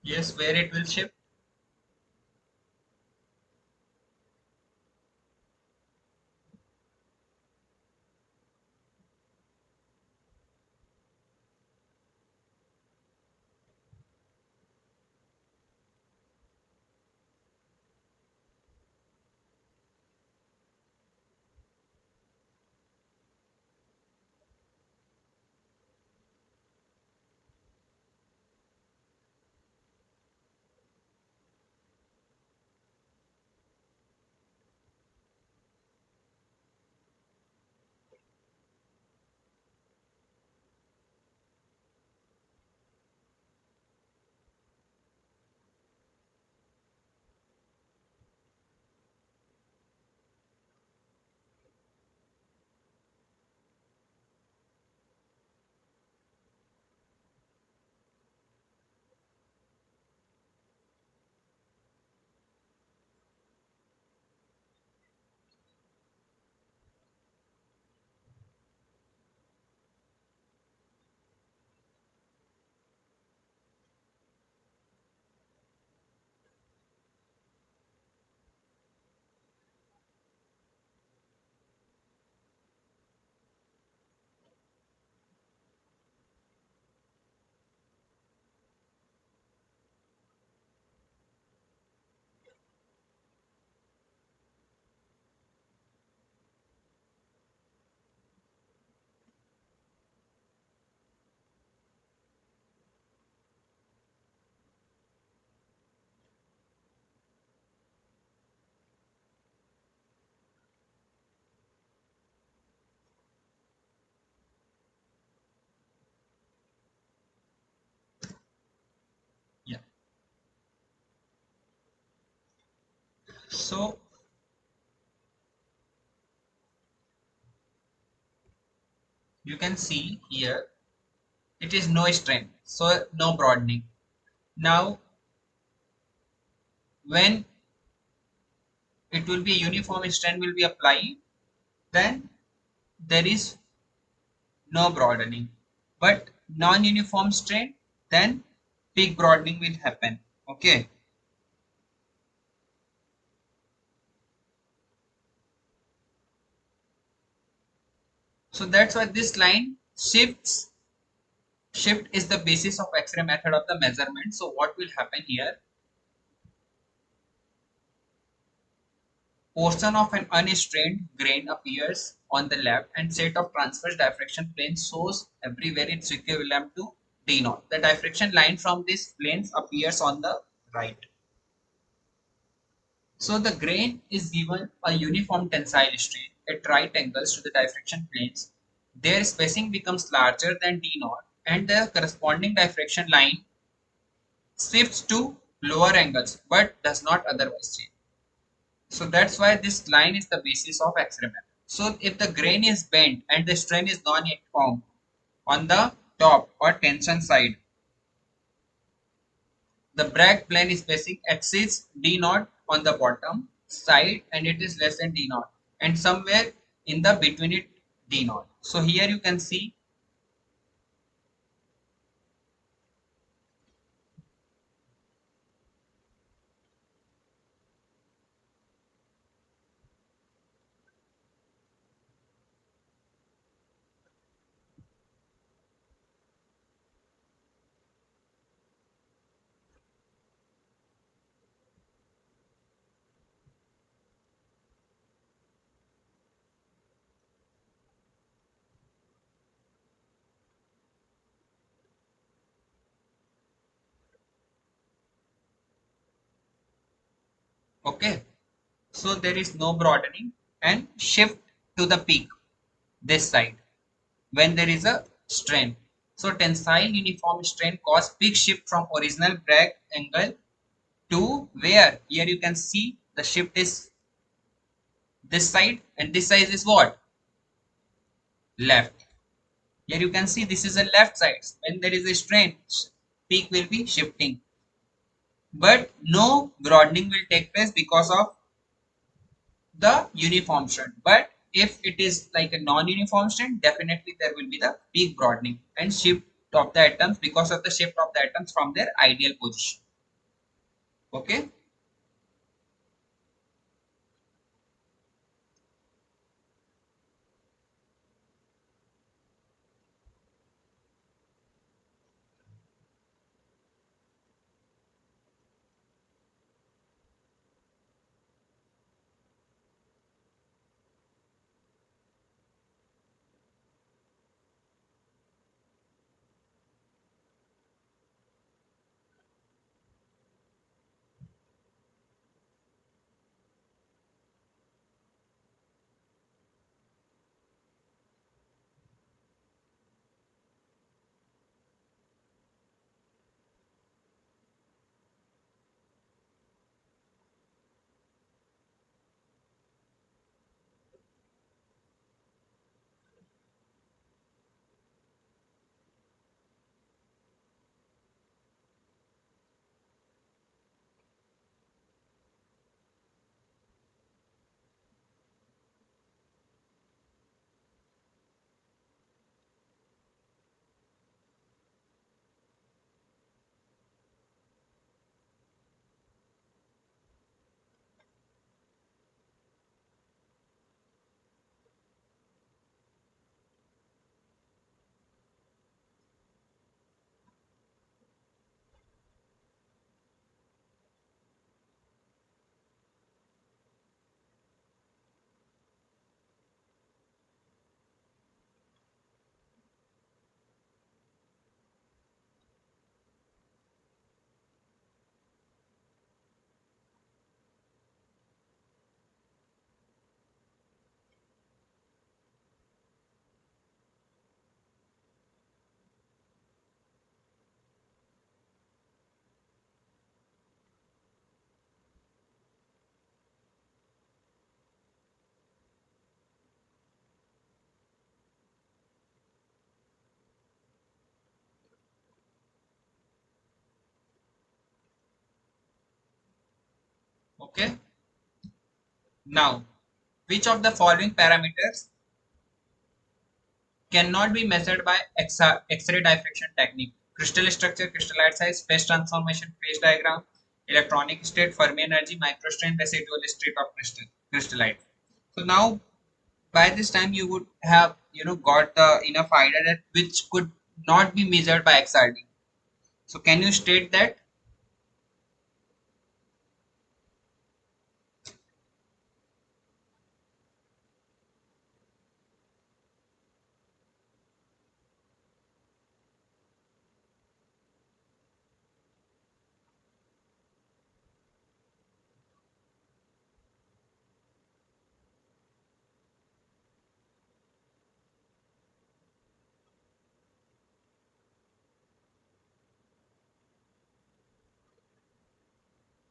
Yes, where it will shift. So you can see here it is no strain, so no broadening. Now when it will be uniform strain will be applied, then there is no broadening. But non-uniform strain, then peak broadening will happen. Okay. So that's why this line shift is the basis of X-ray method of the measurement. So what will happen here? Portion of an unstrained grain appears on the left and set of transverse diffraction planes shows everywhere its equivalent to D naught. The diffraction line from these planes appears on the right. So the grain is given a uniform tensile strain at right angles to the diffraction planes. Their spacing becomes larger than D naught and the corresponding diffraction line shifts to lower angles but does not otherwise change. So that's why this line is the basis of X-ray method. So if the grain is bent and the strain is non-uniform on the top or tension side, the Bragg plane spacing exceeds D naught on the bottom side and it is less than D naught and somewhere in the between it D naught. So here you can see, okay. So there is no broadening and shift to the peak this side when there is a strain. So tensile uniform strain cause peak shift from original Bragg angle to where? Here you can see the shift is this side and this side is what? Left. Here you can see this is a left side. When there is a strain, peak will be shifting. But no broadening will take place because of the uniform strain. But if it is like a non-uniform strain, definitely there will be the peak broadening and shift of the atoms because of the shift of the atoms from their ideal position. Okay. Okay. Now, which of the following parameters cannot be measured by X-ray diffraction technique? Crystal structure, crystallite size, phase transformation, phase diagram, electronic state, Fermi energy, microstrain, residual state of crystallite. So now, by this time, you would have got the enough idea that which could not be measured by XRD. So can you state that?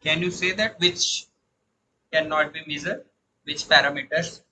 Can you say that which cannot be measured? Which parameters?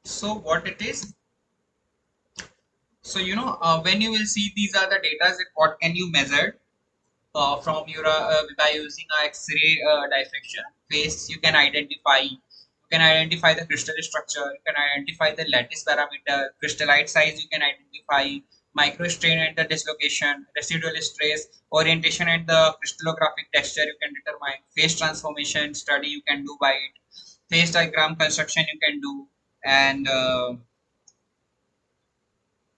So what it is? So when you will see these are the data that what can you measure from your by using a X-ray diffraction phase. You can identify the crystal structure. You can identify the lattice parameter, crystallite size. You can identify microstrain and the dislocation, residual stress, orientation and the crystallographic texture you can determine, phase transformation study you can do by it, phase diagram construction you can do, and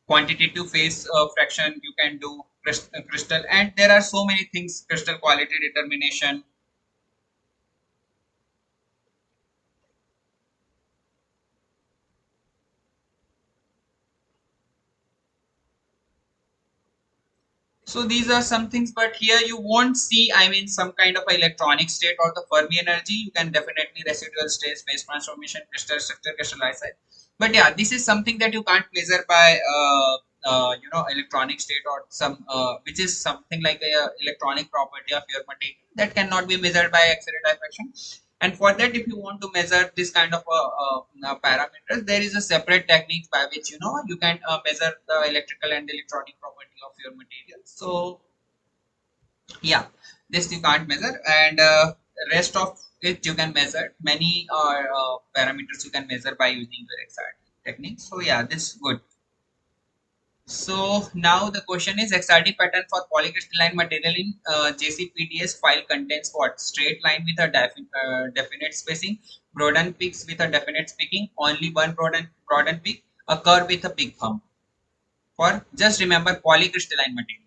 quantitative phase fraction you can do, crystal, and there are so many things, crystal quality determination. So these are some things, but here you won't see, I mean, some kind of electronic state or the Fermi energy. You can definitely residual state, phase transformation, crystal structure, crystallization. But yeah, this is something that you can't measure by, electronic state or some, which is something like a electronic property of your material that cannot be measured by X-ray diffraction. And for that, if you want to measure this kind of parameters, there is a separate technique by which you can measure the electrical and electronic property of your material. So yeah, this you can't measure, and rest of it you can measure. Many parameters you can measure by using your XRD technique. So yeah, this is good. So now the question is, XRD pattern for polycrystalline material in JCPDS file contains what? Straight line with a definite spacing, broadened peaks with a definite spacing, only one broadened peak, a curve with a big hump. For just remember polycrystalline material.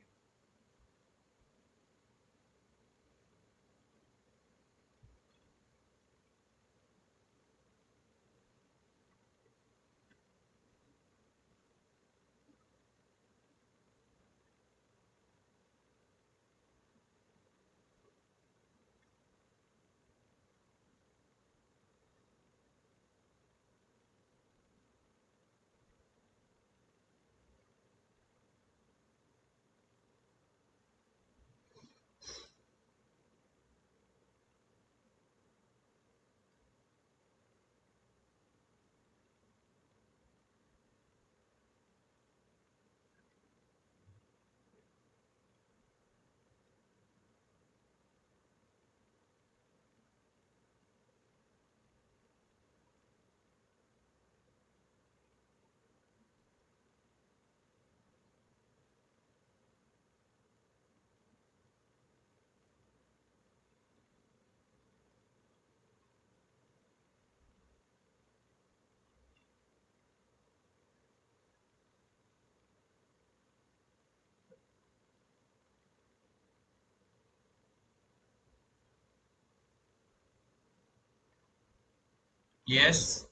Yes.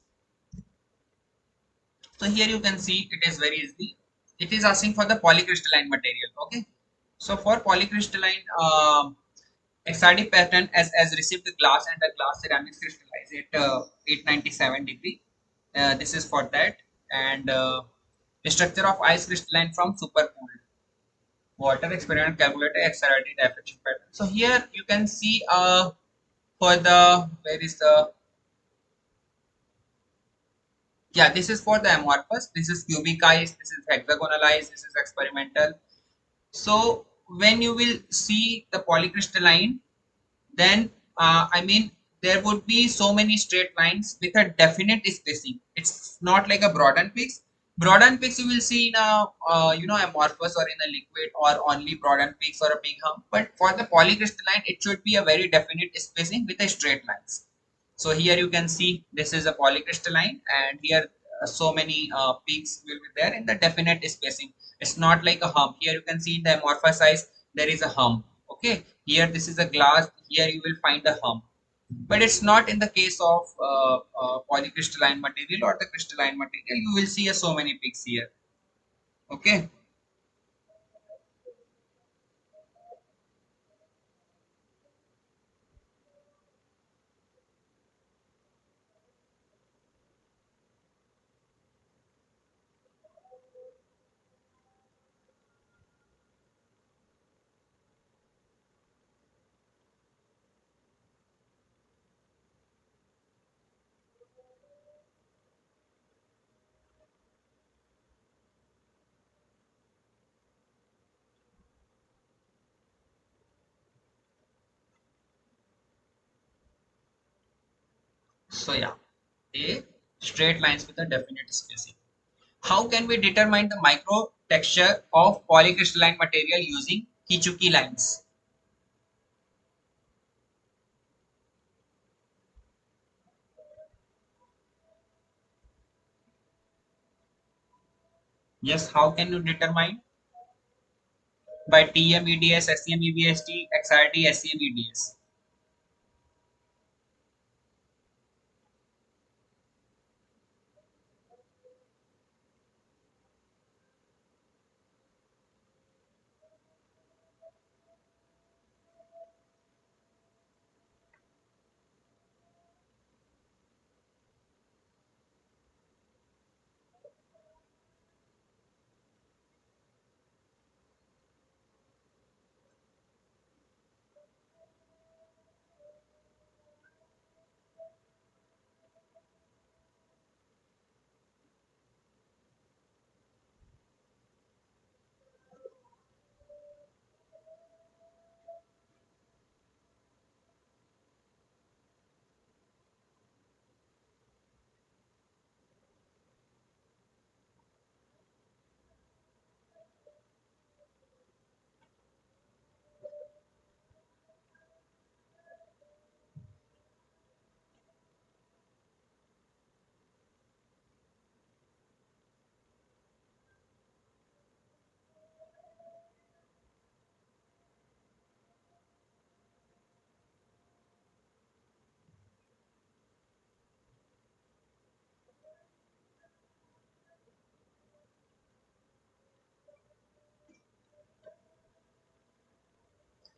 So here you can see it is very easy. It is asking for the polycrystalline material. Okay. So for polycrystalline XRD pattern as received the glass and the glass ceramics crystallized at 897 degree. This is for that, and the structure of ice crystalline from supercooled water experiment calculated XRD diffraction pattern. So here you can see for the where is the yeah, this is for the amorphous, this is cubic ice, this is hexagonal ice, this is experimental. So when you will see the polycrystalline, then I mean there would be so many straight lines with a definite spacing. It's not like a broadened peaks. Broadened peaks you will see in a amorphous or in a liquid, or only broadened peaks or a big hump. But for the polycrystalline, it should be a very definite spacing with a straight lines. So here you can see this is a polycrystalline, and here so many peaks will be there in the definite spacing. It's not like a hump. Here you can see in the amorphous size there is a hump. Okay, here this is a glass. Here you will find a hump, but it's not in the case of polycrystalline material or the crystalline material. You will see so many peaks here. Okay, so yeah, a straight lines with a definite spacing. How can we determine the micro texture of polycrystalline material using Kichuki lines? Yes, how can you determine? By TMEDS, SEMEBSD, XRD, SEMEDS.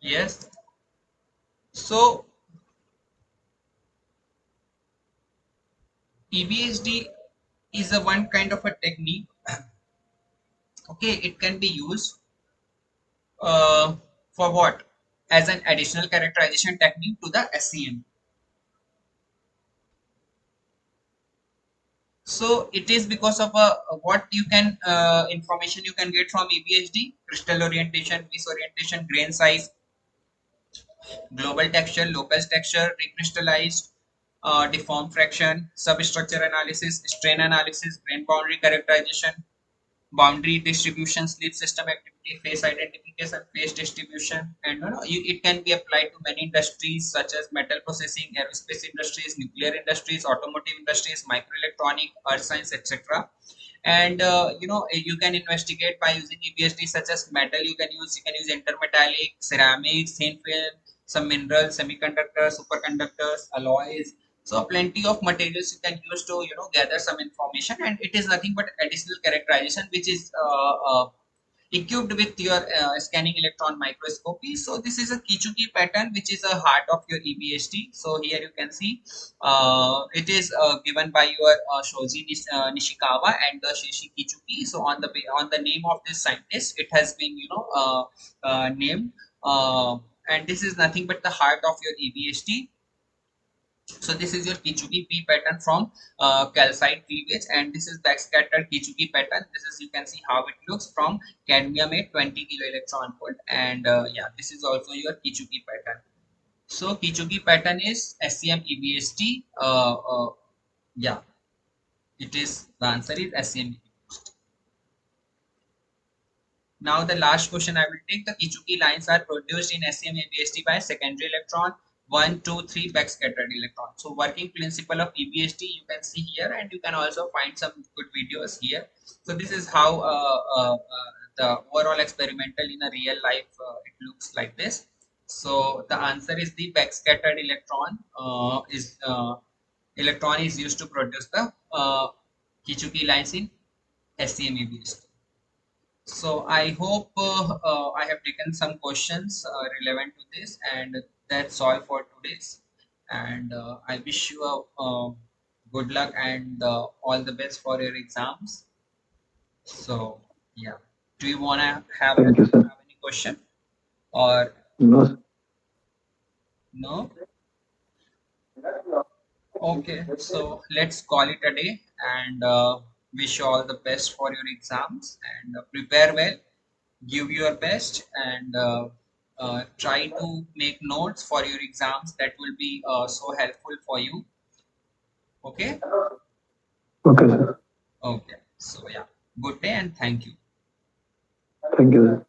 Yes. So EBSD is a one kind of a technique. Okay, it can be used uh, for what? As an additional characterization technique to the SEM. So it is because of what you can information you can get from EBSD: crystal orientation, misorientation, grain size, global texture, locus texture, recrystallized, deform fraction, substructure analysis, strain analysis, grain boundary characterization, boundary distribution, sleep system activity, phase identification, phase distribution, and it can be applied to many industries such as metal processing, aerospace industries, nuclear industries, automotive industries, microelectronic, earth science, etc. And you can investigate by using EBSD such as metal. You can use intermetallic, ceramics, thin film, some minerals, semiconductors, superconductors, alloys. So plenty of materials you can use to gather some information, and it is nothing but additional characterization which is equipped with your scanning electron microscopy. So this is a Kichuki pattern which is a heart of your EBSD. So here you can see it is given by your Nishikawa and the Shishi Kichuki. So on the name of this scientist, it has been named, and this is nothing but the heart of your EBSD. So this is your Kichuki P pattern from calcite cleavage, and this is backscattered Kichuki pattern. This is, you can see how it looks from cadmium at 20 kilo electron volt, and yeah, this is also your Kichuki pattern. So Kichuki pattern is SEM EBST. Yeah, it is, the answer is SEM. Now the last question I will take: the Kichuki lines are produced in SEM-EBSD by secondary electron 1, 2, 3 backscattered electron. So working principle of EBSD you can see here, and you can also find some good videos here. So this is how the overall experimental in a real life it looks like this. So the answer is the backscattered electron is used to produce the Kichuki lines in SEM-EBSD. So I hope I have taken some questions relevant to this, and that's all for today's. And I wish you good luck and all the best for your exams. So yeah, do you wanna Thank you, sir. have any question or No, no? Okay, so let's call it a day, and wish you all the best for your exams, and prepare well, give your best, and try to make notes for your exams. That will be so helpful for you. Okay. okay, sir. Okay, so yeah. Good day and thank you. Thank you.